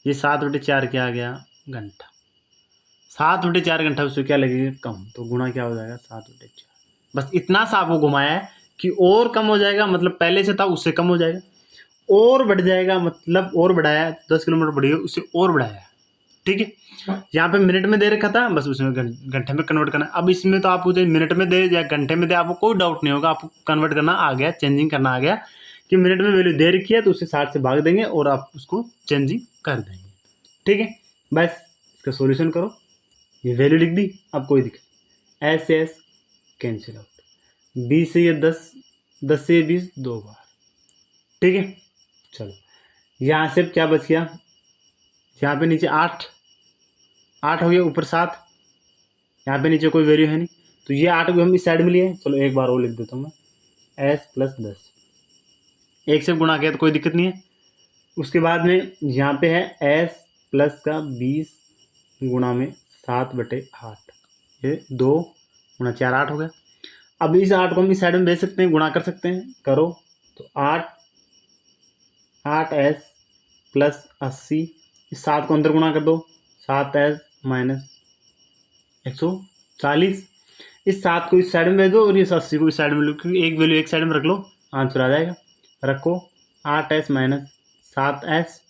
ये 7 बटे 4 क्या आ गया, घंटा। 7 बटे 4 घंटा, उससे क्या लगेगा कम, तो गुणा क्या हो जाएगा 7 बटे 4। बस इतना सा आपको घुमाया है कि और कम हो जाएगा, मतलब पहले से था उससे कम हो जाएगा, और बढ़ जाएगा मतलब और बढ़ाया, 10 किलोमीटर बढ़ी उससे और बढ़ाया, ठीक है। यहाँ पे मिनट में दे रखा था, बस उसमें घंटे में कन्वर्ट करना। अब इसमें तो आप मुझे मिनट में दे या घंटे में दे, आपको कोई डाउट नहीं होगा, आपको कन्वर्ट करना आ गया, चेंजिंग करना आ गया कि मिनट में वैल्यू दे रखी है तो उसे 60 से भाग देंगे और आप उसको चेंजिंग कर देंगे, ठीक है। बस इसका सोल्यूशन करो, ये वैल्यू लिख दी, अब कोई दिक्कत नहीं, एस एस कैंसिल आउट, 20 से ये 10, 10 से 20 2 बार, ठीक है। चलो यहाँ से क्या बच गया, यहाँ पे नीचे 8 हो गया, ऊपर 7, यहाँ पे नीचे कोई वैल्यू है नहीं, तो ये 8 को हम इस साइड में लिए। चलो एक बार और लिख देता हूँ मैं, s + 10, एक से गुणा किया तो कोई दिक्कत नहीं है। उसके बाद में यहाँ पे है s + का 20 गुणा में 7 बटे 8, ये 2 गुणा 4 8 हो गया। अब इस 8 को हम इस साइड में भेज सकते हैं, गुणा कर सकते हैं, करो तो 8s + 80, इस 7 को अंदर गुणा कर दो, 7s - 140, इस 7 को इस साइड में भेज दो और इस 80 को इस साइड में लो, क्योंकि एक वैल्यू एक साइड में रख लो, आंसर आ जाएगा। रखो 8s - 7s,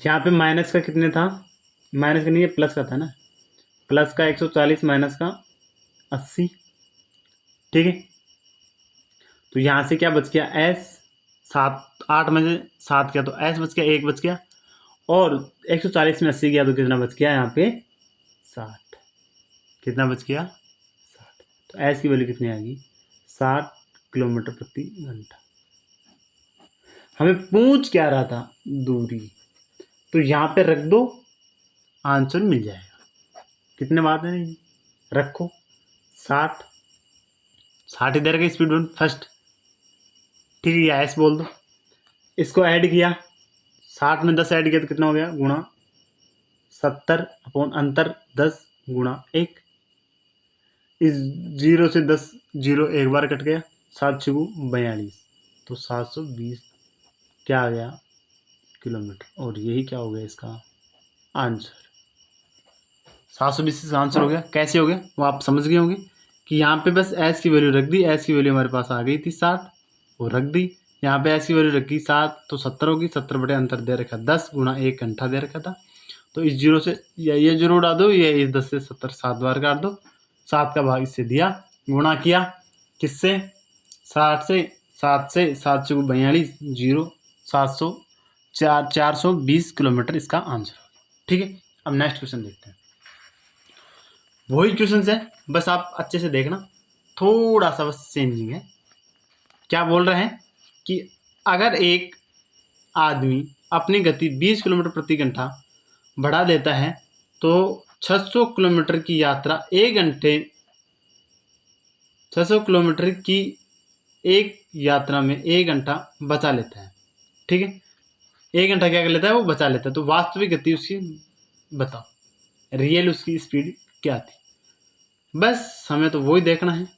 यहाँ पे माइनस का कितने था, माइनस का नहीं, ये प्लस का था ना, प्लस का 140 माइनस का 80, ठीक है। तो यहाँ से क्या बच गया, s 7 8 में से 7 किया तो s बच गया, 1 बच गया, और 140 में 80 गया तो कितना बच गया यहाँ पे 60, कितना बच गया 60, तो s की वैल्यू कितनी आ गई 60 किलोमीटर प्रति घंटा। हमें पूछ क्या रहा था, दूरी, तो यहाँ पे रख दो, आंसर मिल जाएगा। कितने बात है, रखो 60 इधर का स्पीड वन फर्स्ट, ठीक है, या एस बोल दो। इसको ऐड किया, 60 में 10 ऐड किया तो कितना हो गया, गुणा 70 अपॉन अंतर 10 गुणा 1, इस 0 से 10 0 एक बार कट गया, 7 × 42, तो 720 क्या आ गया किलोमीटर, और यही क्या हो गया इसका आंसर, 720 इसका आंसर हो गया। कैसे हो गया वो आप समझ गए होंगे कि यहाँ पे बस एस की वैल्यू रख दी, एस की वैल्यू हमारे पास आ गई थी 60, वो रख दी, यहाँ पे एस की वैल्यू रखी 7 तो 70 होगी, 70 बटे अंतर दे रखा 10 गुणा 1 घंटा दे रखा था, तो इस 0 से ये 0 उड़ा दो, ये इस 10 से 70 7 बार काट दो, 7 का भाग इससे दिया, गुणा किया किससे 60 से, 7 से 7 × 42 0 700 420 किलोमीटर इसका आंसर होगा, ठीक है। अब नेक्स्ट क्वेश्चन देखते हैं, वही क्वेश्चन है, बस आप अच्छे से देखना, थोड़ा सा बस चेंजिंग है। क्या बोल रहे हैं कि अगर एक आदमी अपनी गति 20 किलोमीटर प्रति घंटा बढ़ा देता है तो 600 किलोमीटर की यात्रा 1 घंटे, 600 किलोमीटर की एक यात्रा में 1 घंटा बचा लेता है, ठीक है। 1 घंटा क्या कर लेता है, वो बचा लेता है, तो वास्तविक गति उसकी बताओ, रियल उसकी स्पीड क्या थी। बस हमें तो वही देखना है,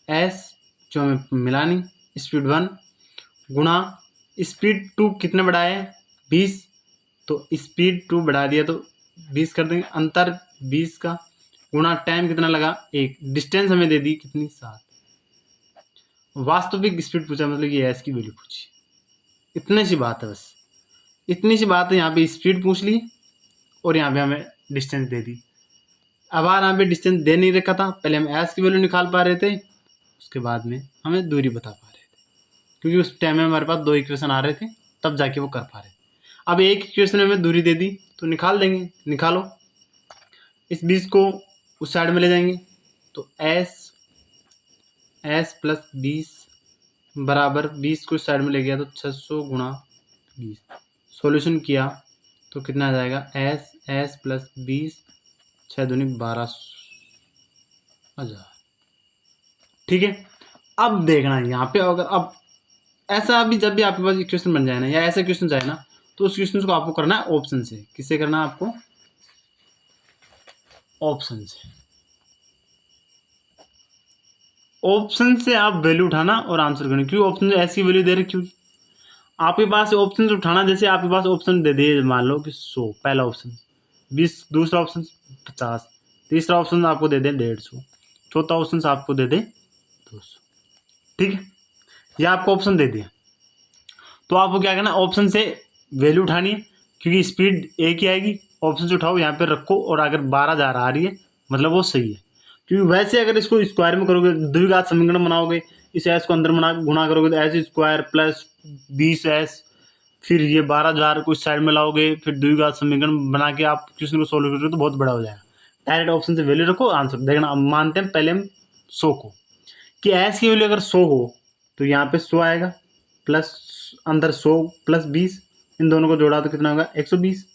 एस जो हमें मिला नहीं, स्पीड 1 गुणा स्पीड 2 कितने बढ़ाए 20, तो स्पीड 2 बढ़ा दिया तो 20 कर देंगे, अंतर 20 का, गुणा टाइम कितना लगा 1, डिस्टेंस हमें दे दी कितनी 7, वास्तविक स्पीड पूछा, मतलब ये एस की वैल्यू पूछी, इतनी सी बात है, बस इतनी सी बात है। यहाँ पे स्पीड पूछ ली और यहाँ पे हमें डिस्टेंस दे दी। अब यहाँ पे डिस्टेंस दे नहीं रखा था, पहले हम एस की वैल्यू निकाल पा रहे थे, उसके बाद में हमें दूरी बता पा रहे थे, क्योंकि उस टाइम में हमारे पास 2 इक्वेशन आ रहे थे, तब जाके वो कर पा रहे थे। अब एक इक्वेशन में हमें दूरी दे दी तो निकाल देंगे, निकालो। इस 20 को उस साइड में ले जाएंगे तो एस प्लस 20 बराबर 20 को इस साइड में ले गया तो 600 गुणा 20। सॉल्यूशन किया तो कितना आ जाएगा, एस प्लस 20 6 दूनी 12,000। ठीक है। अब देखना यहाँ पे, अगर अब ऐसा अभी जब भी आपके पास इक्वेशन बन जाए ना, या ऐसा क्वेश्चन जाए ना, तो उस क्वेश्चन को आपको करना है ऑप्शन से। किससे करना है आपको? ऑप्शन से। ऑप्शन से आप वैल्यू उठाना और आंसर करना। क्यों ऑप्शन से ऐसी वैल्यू दे रहे? क्योंकि आपके पास ऑप्शन उठाना, जैसे आपके पास ऑप्शन दे दिए, मान लो कि 100 पहला ऑप्शन, 20 दूसरा ऑप्शन 50, तीसरा ऑप्शन आपको दे दे 150, चौथा ऑप्शन आपको दे दे 200। ठीक है, यह आपको ऑप्शन दे दिया, तो आपको क्या करना है, ऑप्शन से वैल्यू उठानी है, क्योंकि स्पीड एक ही आएगी। ऑप्शन से उठाओ, यहाँ पे रखो, और अगर 12,000 आ रही है मतलब वो सही है। क्योंकि वैसे अगर इसको स्क्वायर में करोगे, द्विघात समीकरण बनाओगे, इस एस को अंदर गुणा करोगे तो एस स्क्वायर प्लस 20s, फिर ये 12,000 को इस साइड में लाओगे, फिर द्विघात समीकरण बना के आप क्वेश्चन को सोल्व करोगे तो बहुत बड़ा हो जाएगा। डायरेक्ट ऑप्शन से वैल्यू रखो, आंसर देखना। अब मानते हैं पहले हम 100 को, कि एस की वैल्यू अगर 100 हो तो यहाँ पे 100 आएगा, प्लस अंदर 100 प्लस 20, इन दोनों को जोड़ा तो कितना होगा, 120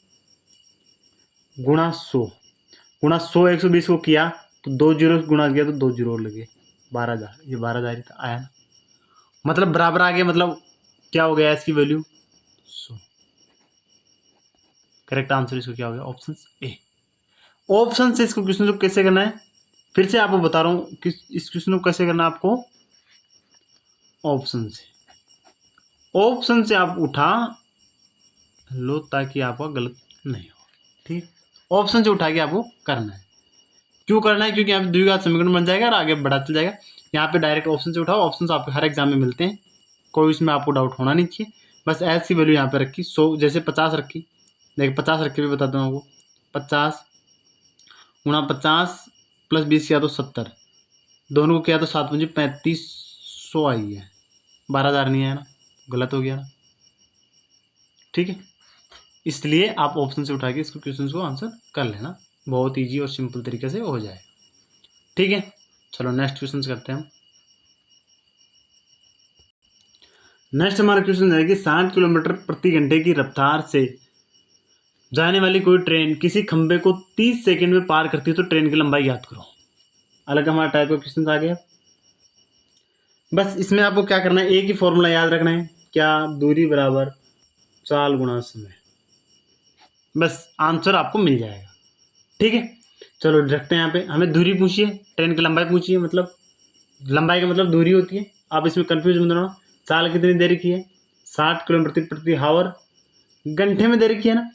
गुणा 100 120 को किया तो 2 जीरो गुणा किया तो 2 जीरो और लगे, 12,000। ये 12,000 ही आया ना, मतलब बराबर आ गया। मतलब क्या हो गया, इसकी वैल्यू 100। करेक्ट आंसर इसको क्या हो गया, ऑप्शन ए। ऑप्शन से इसको क्वेश्चन को कैसे करना है, फिर से आपको बता रहा हूँ कि इस क्वेश्चन को कैसे करना है आपको। ऑप्शन से आप उठा लो ताकि आपका गलत नहीं हो। ठीक, ऑप्शन से उठा के आपको करना है। क्यों करना है, क्योंकि यहाँ पे द्विघात समीकरण बन जाएगा और आगे बढ़ाते जाएगा। यहाँ पे डायरेक्ट ऑप्शन से उठाओ, ऑप्शन आपको हर एग्जाम में मिलते हैं, कोई इसमें आपको डाउट होना नहीं चाहिए। बस एस की वैल्यू यहाँ पे रखी, 100 जैसे 50 रखी, देखिए 50 रख के भी बताता हूँ आपको। 50 गुणा 50 प्लस 20 किया तो 70, दोनों को किया तो 7 मुझे 3500 आई है, 12,000 नहीं आया ना, गलत हो गया ना। ठीक है, इसलिए आप ऑप्शन से उठा के इसको क्वेश्चन को आंसर कर लेना, बहुत ईजी और सिंपल तरीके से हो जाएगा। ठीक है, चलो नेक्स्ट क्वेश्चन करते हैं हम। नेक्स्ट हमारा क्वेश्चन है कि 60 किलोमीटर प्रति घंटे की रफ्तार से जाने वाली कोई ट्रेन किसी खंबे को 30 सेकंड में पार करती है तो ट्रेन की लंबाई याद करो। अलग हमारा टाइप का क्वेश्चन आ गया। बस इसमें आपको क्या करना है, एक ही फॉर्मूला याद रखना है, क्या, दूरी बराबर चाल गुणा समय, बस आंसर आपको मिल जाएगा। ठीक है, चलो रखते हैं यहाँ पे। हमें दूरी पूछिए, ट्रेन की लंबाई पूछिए, मतलब लंबाई का मतलब दूरी होती है। आप इसमें कंफ्यूज मत होना। चाल कितनी देर की है, 60 किलोमीटर प्रति हावर, घंटे में दे रखी है ना,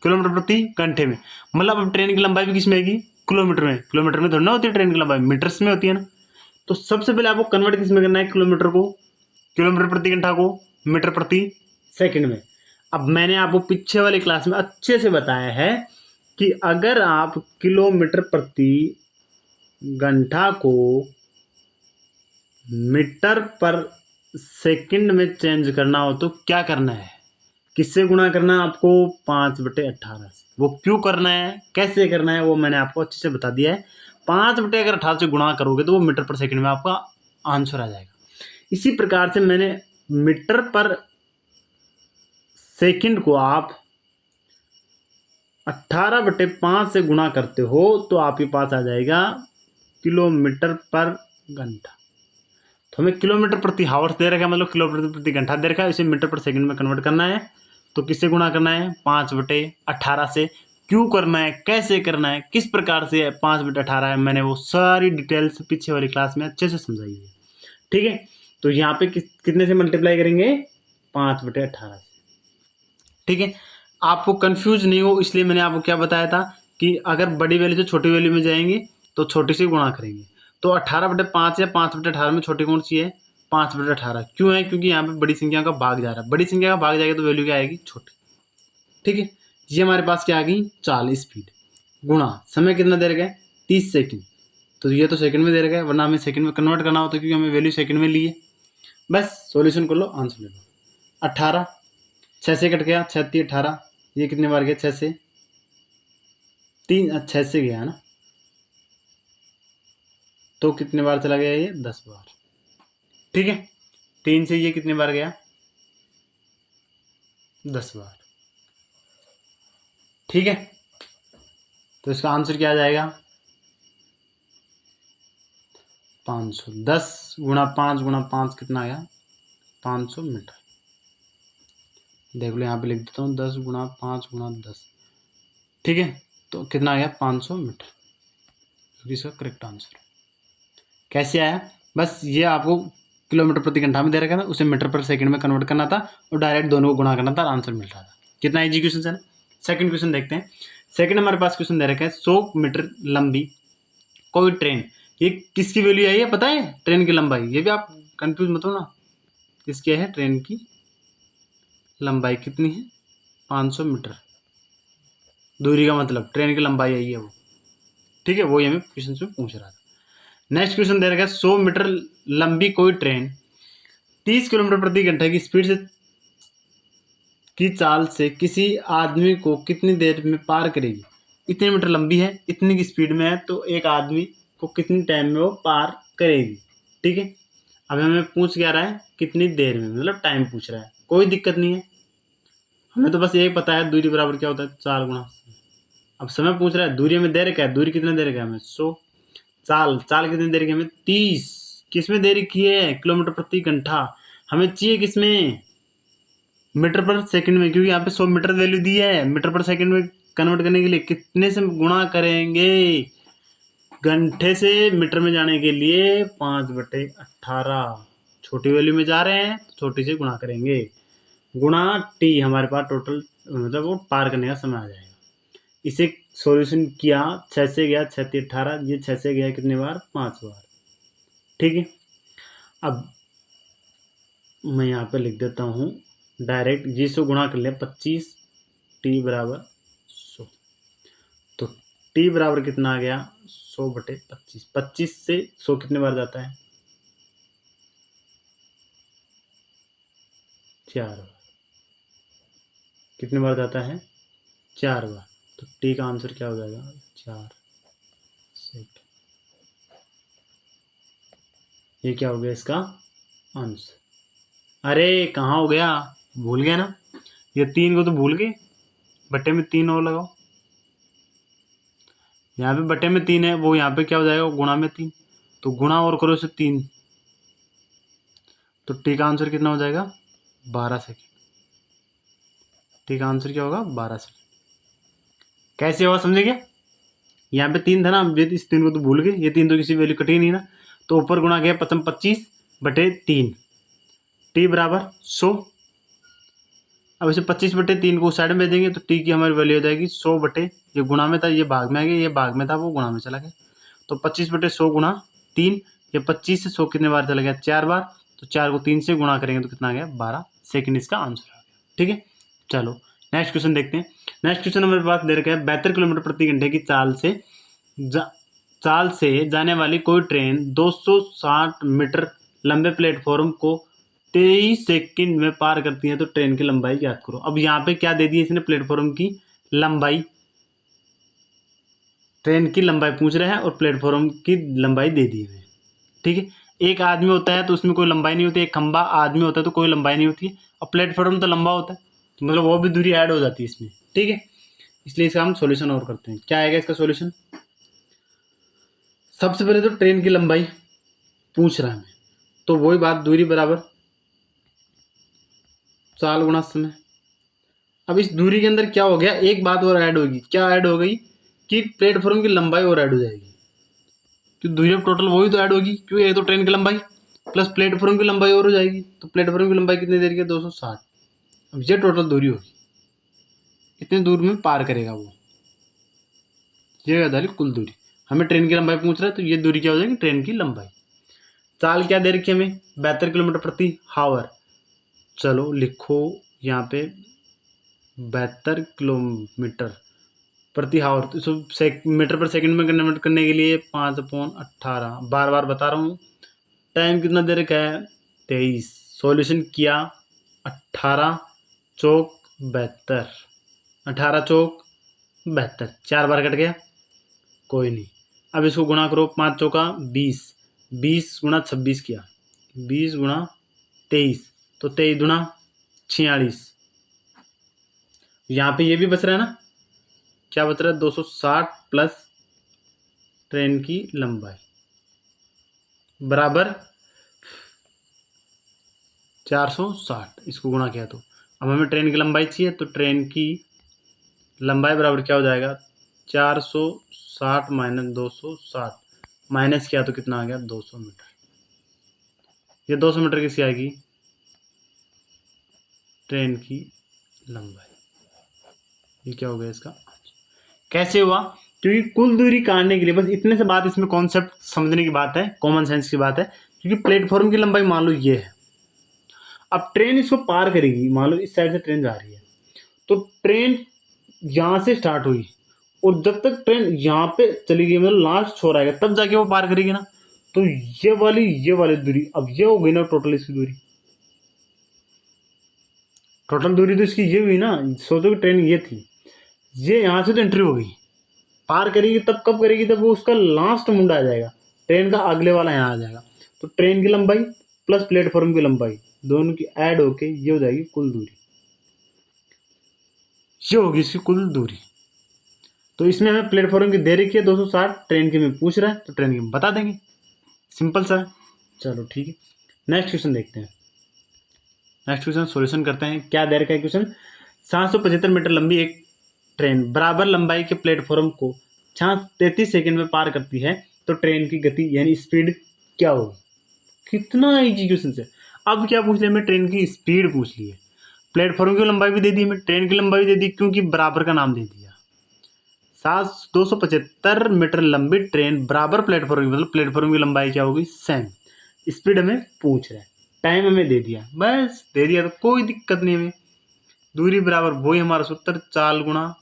किलोमीटर प्रति घंटे में। मतलब अब ट्रेन की लंबाई भी किस में आएगी, किलोमीटर में। किलोमीटर में थोड़ी ना होती है ट्रेन की लंबाई, मीटर्स में होती है ना। तो सबसे पहले आपको कन्वर्ट किस में करना है, किलोमीटर को, किलोमीटर प्रति घंटा को मीटर प्रति सेकंड में। अब मैंने आपको पीछे वाली क्लास में अच्छे से बताया है कि अगर आप किलोमीटर प्रति घंटा को मीटर पर सेकंड में चेंज करना हो तो क्या करना है, किससे गुणा करना है आपको, 5/18 से। वो क्यों करना है, कैसे करना है, वो मैंने आपको अच्छे से बता दिया है। 5/18 से गुणा करोगे तो वो मीटर पर सेकंड में आपका आंसर आ जाएगा। इसी प्रकार से मैंने मीटर पर सेकंड को आप 18/5 से गुणा करते हो तो आपके पास आ जाएगा किलोमीटर पर घंटा। तो हमें किलोमीटर प्रति हावर दे रखा है, मतलब किलोमीटर प्रति घंटा दे रखा है, इसे मीटर पर सेकंड में कन्वर्ट करना है। तो किससे गुणा करना है, 5/18 से। क्यों करना है, कैसे करना है, किस प्रकार से 5/18 है, मैंने वो सारी डिटेल्स पीछे वाली क्लास में अच्छे से समझाई है। ठीक है, तो यहाँ पे कितने से मल्टीप्लाई करेंगे, 5/18 से। ठीक है, आपको कंफ्यूज नहीं हो इसलिए मैंने आपको क्या बताया था कि अगर बड़ी वैल्यू से छोटी वैल्यू में जाएंगे तो छोटी से गुणा करेंगे। तो 18/5 या 5/18 में छोटी कौन सी है, 5/18। क्यों है, क्योंकि यहाँ पे बड़ी संख्या का भाग जा रहा है, बड़ी संख्या का भाग जाएगा तो वैल्यू क्या आएगी, छोटी। ठीक है, ये हमारे पास क्या आ गई, चाल स्पीड, गुणा समय कितना दे रखा है 30 सेकंड, तो ये तो सेकंड में दे रखा है, वरना हमें सेकंड में कन्वर्ट करना होता है क्योंकि हमें वैल्यू सेकंड में ली है। बस सॉल्यूशन कर लो, आंसर ले लो। 18 6 से कट गया, 6 3 18, ये कितने बार गया 6 से 3, 6 से गया है ना, तो कितने बार चला गया ये 10 बार। ठीक है, 3 से ये कितने बार गया 10 बार। ठीक है, तो इसका आंसर क्या आ जाएगा 500। 10 गुणा 5 गुणा 5 कितना आया 500 मीटर। देख लो यहाँ पे लिख देता हूँ 10 गुणा 5 गुणा 10। ठीक है, तो कितना आया 500 मीटर, क्योंकि इसका करेक्ट आंसर। कैसे आया, बस ये आपको किलोमीटर प्रति घंटा में दे रखा था, उसे मीटर पर सेकंड में कन्वर्ट करना था और डायरेक्ट दोनों को गुणा करना था, आंसर मिल रहा था। कितना इजी क्वेश्चन है ना। सेकंड क्वेश्चन देखते हैं। सेकंड हमारे पास क्वेश्चन दे रखा है 100 मीटर लंबी कोई ट्रेन, ये किसकी वैल्यू आई है पता है, ट्रेन की लंबाई, ये भी आप कंफ्यूज मत हो ना, किसकी है ट्रेन की लंबाई कितनी है 500 मीटर, दूरी का मतलब ट्रेन की लंबाई आई है वो। ठीक है, वो हमें क्वेश्चन में पूछ रहा था। नेक्स्ट क्वेश्चन दे रखा है 100 मीटर लंबी कोई ट्रेन 30 किलोमीटर प्रति घंटे की स्पीड से की चाल से किसी आदमी को कितनी देर में पार करेगी। इतने मीटर लंबी है, इतनी की स्पीड में है, तो एक आदमी को कितनी टाइम में वो पार करेगी। ठीक है, अब हमें पूछ क्या रहा है कितनी देर में, मतलब टाइम पूछ रहा है, कोई दिक्कत नहीं है, हमें तो बस यही पता है दूरी बराबर क्या होता है 4 गुणा। अब समय पूछ रहा है, दूरी में दे रखा है, दूरी कितने दे रखा है हमें 100, चाल कितनी दे रखी है हमें 30, किसमें दे रखी है किलोमीटर प्रति घंटा, हमें चाहिए किसमें मीटर पर सेकंड में, क्योंकि यहाँ पे 100 मीटर वैल्यू दी है, मीटर पर सेकंड में कन्वर्ट करने के लिए कितने से गुणा करेंगे, घंटे से मीटर में जाने के लिए 5/18, छोटी वैल्यू में जा रहे हैं तो छोटी से गुणा करेंगे, गुणा टी हमारे पास टोटल मतलब वो पार करने का समय आ जाएगा। इसे सॉल्यूशन किया, 6 से गया 6 3 18, ये 6 से गया कितने बार 5 बार। ठीक है, अब मैं यहाँ पे लिख देता हूँ डायरेक्ट, जी 100 गुणा कर लिया 25, टी बराबर 100, तो टी बराबर कितना आ गया 100/25, 25 से 100 कितने बार जाता है 4 बार, कितने बार जाता है 4 बार, तो टी का आंसर क्या हो जाएगा 4 सेकंड। ये क्या हो गया इसका आंसर। अरे कहाँ हो गया, भूल गया ना, ये 3 को तो भूल गए, बट्टे में 3 और लगाओ, यहाँ पे बट्टे में 3 है, वो यहाँ पे क्या हो जाएगा गुणा में 3, तो गुणा और करो इसे 3, तो टी का आंसर कितना हो जाएगा 12 सेकंड। टी का आंसर क्या होगा 12 सेकंड। कैसे होगा समझे क्या, यहाँ पे 3 था ना, ये इस 3 को तो भूल गए, ये 3 तो किसी वैल्यू कटी नहीं ना, तो ऊपर गुणा गया 25/3, टी बराबर 100। अब इसे 25/3 को साइड में देंगे तो टी की हमारी वैल्यू हो जाएगी 100 ये गुणा में था, ये भाग में आ गया, ये भाग में था वो गुणा में चला गया, तो 25/100 गुणा 3, ये 25 से 100 कितने बार चला गया 4 बार, तो 4 को 3 से गुणा करेंगे तो कितना आ गया 12 सेकंड, इसका आंसर आ गया। ठीक है, चलो नेक्स्ट क्वेश्चन देखते हैं। नेक्स्ट क्वेश्चन हमारे पास दे रखा है 72 किलोमीटर प्रति घंटे की चाल से जाने वाली कोई ट्रेन 260 मीटर लंबे प्लेटफॉर्म को 23 सेकंड में पार करती है, तो ट्रेन की लंबाई याद करो। अब यहाँ पे क्या दे दी है इसने, प्लेटफॉर्म की लंबाई, ट्रेन की लंबाई पूछ रहे हैं और प्लेटफॉर्म की लंबाई दे दी है। ठीक है, एक आदमी होता है तो उसमें कोई लंबाई नहीं होती, एक खंबा आदमी होता है तो कोई लंबाई नहीं होती है, और प्लेटफॉर्म तो लंबा होता है, तो मतलब वो भी दूरी ऐड हो जाती है इसमें। ठीक है, इसलिए इसका हम सॉल्यूशन और करते हैं। क्या आएगा इसका सॉल्यूशन, सबसे पहले तो ट्रेन की लंबाई पूछ रहा है, तो वही बात दूरी बराबर चाल गुणा समय। अब इस दूरी के अंदर क्या हो गया, एक बात और ऐड होगी, क्या ऐड हो गई कि प्लेटफॉर्म की लंबाई और ऐड हो जाएगी, तो दूरी टोटल वही तो ऐड होगी, क्योंकि ये तो ट्रेन की लंबाई प्लस प्लेटफॉर्म की लंबाई और हो जाएगी, तो प्लेटफॉर्म की लंबाई कितनी देर की 260। अब ये टोटल दूरी होगी, इतनी दूर में पार करेगा वो, ये बता कुल दूरी। हमें ट्रेन की लंबाई पूछ रहा है, तो ये दूरी क्या हो जाएगी ट्रेन की लंबाई। चाल क्या दे रखी है हमें 72 किलोमीटर प्रति हावर, चलो लिखो यहाँ पे 72 किलोमीटर प्रति हावर। तो इसको मीटर पर सेकंड में कन्वर्ट करने के लिए 5/18, बार बार बता रहा हूँ। टाइम कितना दे रखा है 23। सॉल्यूशन किया 18 चौक 72, 18 चौक 72, 4 बार कट गया, कोई नहीं। अब इसको गुणा करो, 5 चौका 20, 20 गुणा 26 किया, 20 गुणा 23, तो 23 गुणा 46। यहाँ पे ये भी बच रहा है ना, क्या बच रहा है 260 प्लस ट्रेन की लंबाई बराबर 460। इसको गुणा किया तो अब हमें ट्रेन की लंबाई चाहिए, तो ट्रेन की लंबाई बराबर क्या हो जाएगा 460 माइनस 260, माइनस किया तो कितना आ गया 200 मीटर। ये 200 मीटर किसकी आएगी, ट्रेन की लंबाई। ये क्या हो गया इसका, कैसे हुआ, क्योंकि कुल दूरी काटने के लिए बस इतने से बात, इसमें कॉन्सेप्ट समझने की बात है, कॉमन सेंस की बात है। क्योंकि प्लेटफॉर्म की लंबाई मान लो ये है, अब ट्रेन इसको पार करेगी, मान लो इस साइड से ट्रेन जा रही है, तो ट्रेन यहाँ से स्टार्ट हुई और जब तक ट्रेन यहाँ पे चली गई, मतलब लास्ट छोर आएगा तब जाके वो पार करेगी ना। तो ये वाली दूरी, अब ये हो गई ना टोटल इसकी दूरी, टोटल दूरी तो इसकी ये हुई ना। सोचो कि ट्रेन ये थी, ये यहाँ से तो एंट्री हो गई, पार करेगी तब कब करेगी, तब वो उसका लास्ट मुंडा आ जाएगा, ट्रेन का अगले वाला यहाँ आ जाएगा। तो ट्रेन की लंबाई प्लस प्लेटफॉर्म की लंबाई दोनों की ऐड होके ये हो जाएगी कुल दूरी, ये होगी इसकी कुल दूरी। तो इसमें हमें प्लेटफॉर्म की दे रखी है 260, ट्रेन की में पूछ रहा है तो ट्रेन की बता देंगे, सिंपल सा है। चलो ठीक है, नेक्स्ट क्वेश्चन देखते हैं। नेक्स्ट क्वेश्चन सॉल्यूशन करते हैं। क्या दे रखा है क्वेश्चन, 775 मीटर लंबी एक ट्रेन बराबर लंबाई के प्लेटफॉर्म को 33 सेकंड में पार करती है, तो ट्रेन की गति यानी स्पीड क्या होगी। कितना इजी क्वेश्चन है। अब क्या पूछ लिया, मैं ट्रेन की स्पीड पूछ ली है, प्लेटफॉर्म की लंबाई भी दे दी, मैं ट्रेन की लंबाई भी दे दी, क्योंकि बराबर का नाम दे दिया। 275 मीटर लंबी ट्रेन बराबर प्लेटफॉर्म की, मतलब प्लेटफॉर्म की लंबाई क्या होगी सेम। स्पीड हमें पूछ रहा है, टाइम हमें दे दिया, बस दे दिया तो कोई दिक्कत नहीं हमें। दूरी बराबर वही हमारा सूत्र, चाल गुणा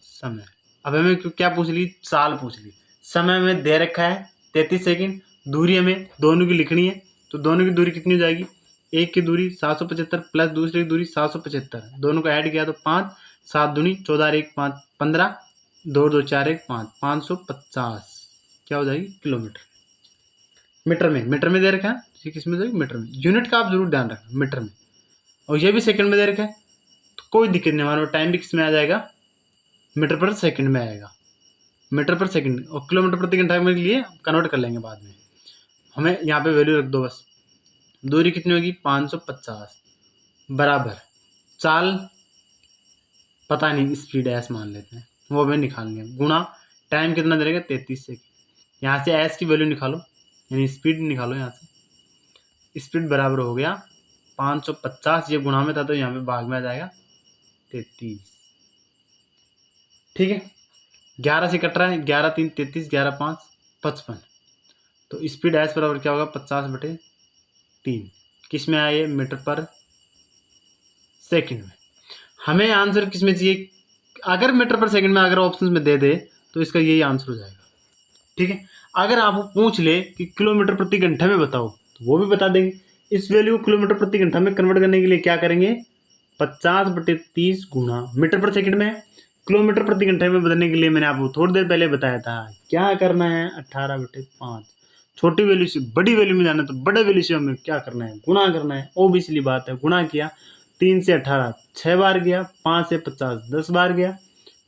समय। अब हमें क्या पूछ ली, चाल पूछ ली। समय हमें दे रखा है 33 सेकंड, दूरी हमें दोनों की लिखनी है, तो दोनों की दूरी कितनी हो जाएगी, एक की दूरी 775 प्लस दूसरी की दूरी 775, दोनों को ऐड किया तो 5, 7 दूनी 14, 1 5 15, 2 2 4 1 5, 550 क्या हो जाएगी किलोमीटर। मीटर में दे रखा है, ठीक, किस में जाएगी मीटर में, यूनिट का आप जरूर ध्यान रखना मीटर में। और ये भी सेकंड में दे रखा है, तो कोई दिक्कत नहीं, हमारे टाइम भी किस में आ जाएगा, मीटर पर सेकंड में आएगा, मीटर पर सेकंड। और किलोमीटर प्रति घंटा के लिए कन्वर्ट कर लेंगे बाद में। हमें यहाँ पे वैल्यू रख दो बस। दूरी कितनी होगी 550 बराबर चाल पता नहीं, स्पीड एस मान लेते हैं, वो हमें निकालनी है, गुणा टाइम कितना दे देगा 33 सेकंड। यहाँ से एस की वैल्यू निकालो, यानी स्पीड निकालो, यहाँ से स्पीड बराबर हो गया 550, ये गुणा में था तो यहाँ पे भाग में आ जाएगा 33। ठीक है, 11 से कट रहा है, 11 3 33, 11 5 55, तो स्पीड एस बराबर क्या होगा 50/3। किस में आया ये, मीटर पर सेकंड में। हमें आंसर किस में चाहिए, अगर मीटर पर सेकंड में अगर ऑप्शन में दे दे तो इसका यही आंसर हो जाएगा। ठीक है, अगर आप पूछ ले कि किलोमीटर प्रति घंटा में बताओ तो वो भी बता देंगे। इस वैल्यू को किलोमीटर प्रति घंटा में कन्वर्ट करने के लिए क्या करेंगे, 50/30 गुणा मीटर पर सेकंड में, किलोमीटर प्रति घंटे में बदलने के लिए मैंने आपको थोड़ी देर पहले बताया था क्या करना है, 18/5। छोटी वैल्यू से बड़ी वैल्यू में जाना है तो बड़े वैल्यू से हमें क्या करना है, गुणा करना है। ओबियसली बात है, गुणा किया, 3 से 18 6 बार गया, 5 से 50 10 बार गया,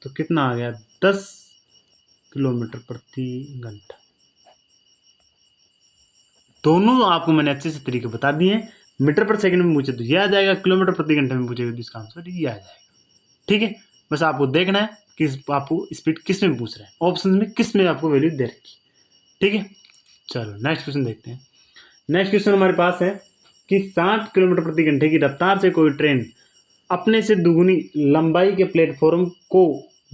तो कितना आ गया 10 किलोमीटर प्रति घंटा। दोनों आपको मैंने अच्छे से तरीके बता दिए हैं। मीटर पर सेकंड में पूछे तो ये आ जाएगा, किलोमीटर प्रति घंटे में पूछेगा तो इसका आंसर ये आ जाएगा। ठीक है, बस आपको देखना है कि आपको स्पीड किस में पूछ रहा है, ऑप्शन में किस में आपको वैल्यू दे रखी। ठीक है, चलो नेक्स्ट क्वेश्चन देखते हैं। नेक्स्ट क्वेश्चन हमारे पास है कि 60 किलोमीटर प्रति घंटे की रफ्तार से कोई ट्रेन अपने से दुगुनी लंबाई के प्लेटफॉर्म को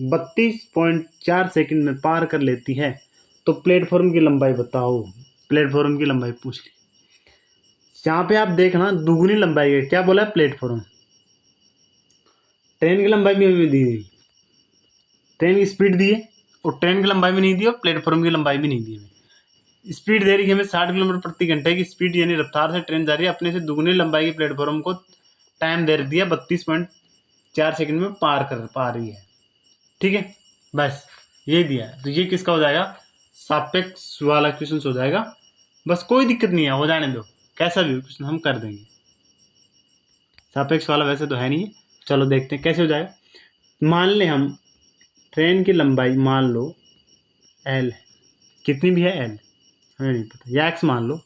32.4 सेकंड में पार कर लेती है, तो प्लेटफॉर्म की लंबाई बताओ। प्लेटफॉर्म की लंबाई पूछ ली, यहाँ पे आप देखना दुगुनी लंबाई है, क्या बोला है प्लेटफॉर्म, ट्रेन की लंबाई भी हमें दी है, ट्रेन की स्पीड दी है और ट्रेन की लंबाई भी नहीं दी और प्लेटफॉर्म की लंबाई भी नहीं दी हमें। स्पीड दे रही है हमें 60 किलोमीटर प्रति घंटे की स्पीड, यानी रफ्तार से ट्रेन जा रही है, अपने से दुगनी लंबाई के प्लेटफॉर्म को टाइम दे दिया 32.4 सेकंड में पार कर पा रही है। ठीक है, बस ये दिया है, तो ये किसका हो जाएगा, सापेक्ष वाला क्वेश्चन हो जाएगा। बस कोई दिक्कत नहीं है, हो जाने दो, कैसा भी क्वेश्चन हम कर देंगे। सापेक्ष वाला वैसे तो है नहीं है, चलो देखते हैं कैसे हो जाएगा। मान ले हम ट्रेन की लंबाई मान लो एल है, कितनी भी है एल हमें नहीं पता, या एक्स मान लो,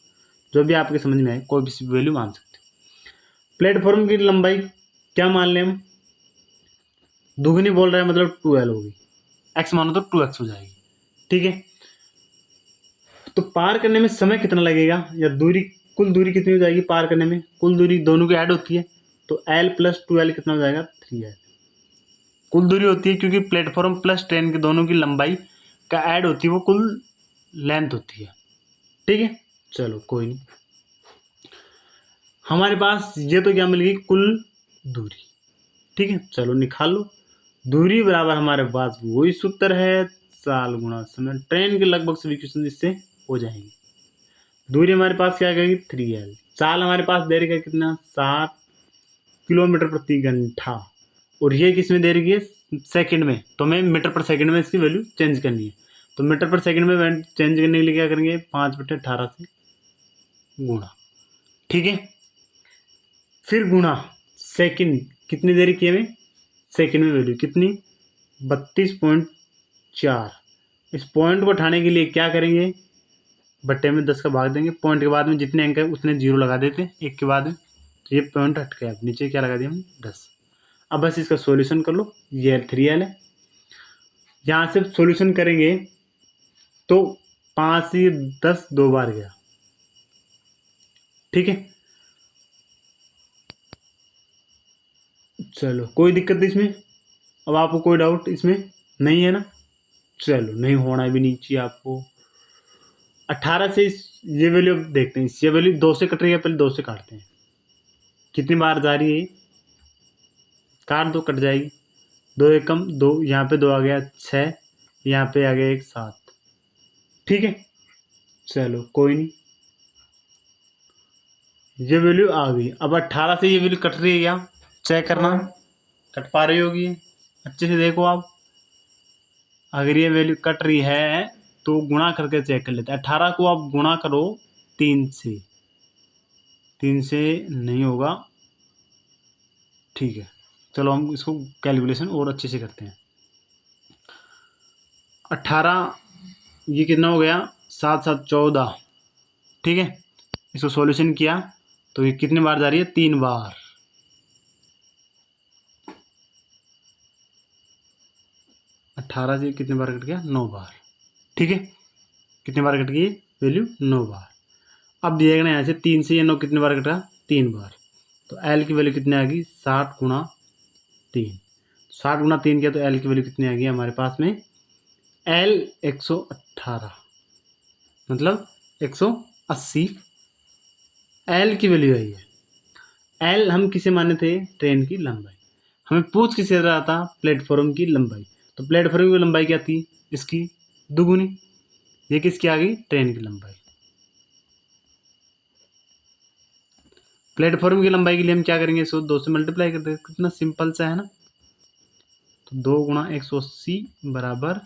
जो भी आपके समझ में आए, कोई भी वैल्यू मान सकते हो। प्लेटफॉर्म की लंबाई क्या मान लें हम, दुगनी बोल रहे हैं मतलब 2L होगी, एक्स मानो तो 2x हो जाएगी। ठीक है, तो पार करने में समय कितना लगेगा, या दूरी, कुल दूरी कितनी हो जाएगी पार करने में, कुल दूरी दोनों की ऐड होती है, तो L + 2L कितना हो जाएगा, 3L कुल दूरी होती है, क्योंकि प्लेटफॉर्म प्लस ट्रेन के दोनों की लंबाई का ऐड होती है, वो कुल लेंथ होती है। ठीक है, चलो कोई नहीं, हमारे पास ये तो क्या मिल गई, कुल दूरी। ठीक है, चलो निकाल लो, दूरी बराबर हमारे पास वही सूत्र है, चाल गुणा समय। ट्रेन के लगभग सभी क्वेश्चन इससे हो जाएंगे। दूरी हमारे पास क्या आएगी, 3L। चाल हमारे पास दे रही है कितना, 7 किलोमीटर प्रति घंटा, और ये किस में दे रही है, सेकंड में, तो हमें मीटर पर सेकंड में इसकी वैल्यू चेंज करनी है, तो मीटर पर सेकंड में चेंज करने के लिए क्या करेंगे, 5/18 से गुणा। ठीक है, फिर गुणा सेकंड, कितनी देरी की हमें, सेकंड में वैल्यू कितनी, 32.4। इस पॉइंट को उठाने के लिए क्या करेंगे, बट्टे में 10 का भाग देंगे, पॉइंट के बाद में जितने अंक है उतने जीरो लगा देते हैं एक के बाद में, तो ये पॉइंट हट गया, नीचे क्या लगा दिया हमने, 10। अब बस इसका सॉल्यूशन कर लो, ये 3L है, यहाँ से सॉल्यूशन करेंगे तो 5 से 10 2 बार गया। ठीक है, चलो कोई दिक्कत नहीं इसमें, अब आपको कोई डाउट इसमें नहीं है ना, चलो नहीं होना भी नहीं चाहिए आपको। 18 से ये वैल्यू देखते हैं, ये वैल्यू 2 से कट रही है, पहले 2 से काटते हैं, कितनी बार जा रही है, काट दो, कट जाएगी, 2 एकम 2, यहाँ पे 2 आ गया 6, यहाँ पे आ गया 1 7। ठीक है, चलो कोई नहीं, ये वैल्यू आ गई। अब 18 से ये वैल्यू कट रही है क्या, चेक करना, कट पा रही होगी, अच्छे से देखो आप, अगर ये वैल्यू कट रही है तो गुणा करके चेक कर लेते हैं। 18 को आप गुणा करो 3 से, 3 से नहीं होगा। ठीक है, चलो हम इसको कैलकुलेशन और अच्छे से करते हैं। 18 ये कितना हो गया, 7 7 14। ठीक है, इसको सॉल्यूशन किया तो ये कितनी बार जा रही है, 3 बार। 18 से कितनी बार कट गया, 9 बार। ठीक है, कितनी बार कट गई वैल्यू, 9 बार। अब देखना यहाँ से 3 से ये 9 कितनी बार कटा, 3 बार, तो L की वैल्यू कितनी आ गई, 60 × 3। 60 × 3 किया तो L की वैल्यू कितनी आ गई हमारे पास में, L 118, मतलब 180 L की वैल्यू आई है। L हम किसे माने थे, ट्रेन की लंबाई, हमें पूछ किसे रहा था, प्लेटफॉर्म की लंबाई, तो प्लेटफॉर्म की लंबाई क्या थी, इसकी दुगुनी, ये किसकी आ गई, ट्रेन की लंबाई। प्लेटफॉर्म की लंबाई के लिए हम क्या करेंगे, इसको 2 से मल्टीप्लाई कर देंगे, कितना सिंपल सा है ना, तो 2 × 180 बराबर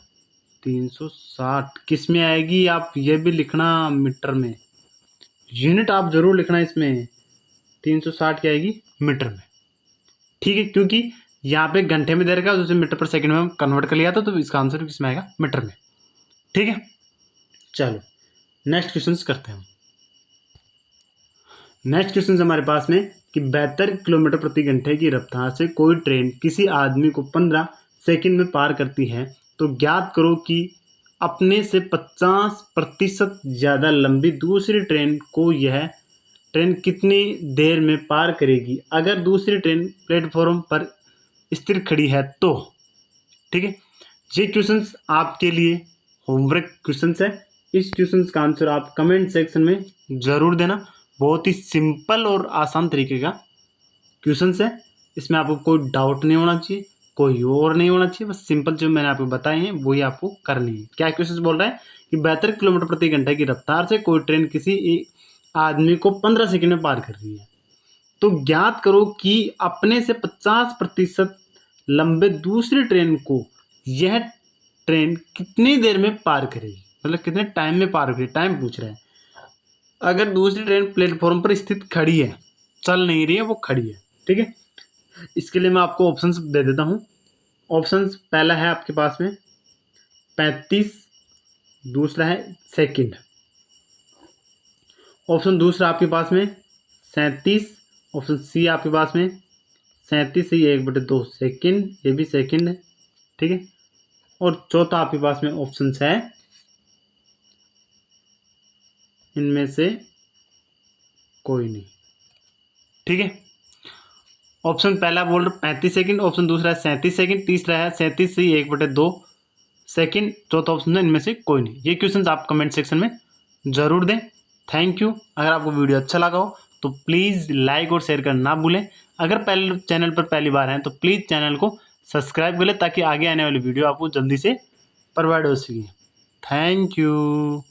360। किस में आएगी, आप ये भी लिखना मीटर में, यूनिट आप जरूर लिखना इसमें, 360 क्या आएगी मीटर में। ठीक है, क्योंकि यहाँ पे घंटे में दे रखा है, उसे मीटर पर सेकंड में हम कन्वर्ट कर लिया था, तो इसका आंसर किस में आएगा, मीटर में। ठीक है, चलो नेक्स्ट क्वेश्चन करते हैं। नेक्स्ट क्वेश्चन हमारे पास में कि 72 किलोमीटर प्रति घंटे की रफ्तार से कोई ट्रेन किसी आदमी को 15 सेकंड में पार करती है, तो ज्ञात करो कि अपने से 50% ज़्यादा लंबी दूसरी ट्रेन को यह ट्रेन कितनी देर में पार करेगी अगर दूसरी ट्रेन प्लेटफॉर्म पर स्थिर खड़ी है तो। ठीक है, ये क्वेश्चंस आपके लिए होमवर्क क्वेश्चंस है, इस क्वेश्चंस का आंसर आप कमेंट सेक्शन में ज़रूर देना। बहुत ही सिंपल और आसान तरीके का क्वेश्चंस है, इसमें आपको कोई डाउट नहीं होना चाहिए, कोई और नहीं होना चाहिए, बस सिंपल जो मैंने आपको बताए हैं वही आपको करनी है। क्या क्वेश्चन बोल रहा है कि 72 किलोमीटर प्रति घंटे की रफ्तार से कोई ट्रेन किसी एक आदमी को 15 सेकंड में पार कर रही है, तो ज्ञात करो कि अपने से 50% लंबे दूसरी ट्रेन को यह ट्रेन कितनी देर में पार करेगी, मतलब कितने टाइम में पार करेगी, टाइम पूछ रहा है। अगर दूसरी ट्रेन प्लेटफॉर्म पर स्थित खड़ी है, चल नहीं रही है, वो खड़ी है, ठीक है। इसके लिए मैं आपको ऑप्शंस दे देता हूँ। ऑप्शंस पहला है आपके पास में 35, दूसरा है सेकंड, ऑप्शन दूसरा आपके पास में 37, ऑप्शन सी आपके पास में 37 ही 1/2 सेकंड, ये भी सेकंड है, ठीक है। और चौथा आपके पास में ऑप्शन है इनमें से कोई नहीं, ठीक है। ऑप्शन पहला बोल रहा 35 सेकंड, ऑप्शन दूसरा है 37 सेकंड, तीसरा है 37 ही 1/2 सेकंड, चौथा ऑप्शन है इनमें से कोई नहीं। ये क्वेश्चन आप कमेंट सेक्शन में ज़रूर दें। Thank you. अगर आपको वीडियो अच्छा लगा हो तो प्लीज़ लाइक और शेयर करना ना भूलें। अगर पहले चैनल पर पहली बार हैं तो प्लीज़ चैनल को सब्सक्राइब कर लें ताकि आगे आने वाली वीडियो आपको जल्दी से प्रोवाइड हो सके। Thank you.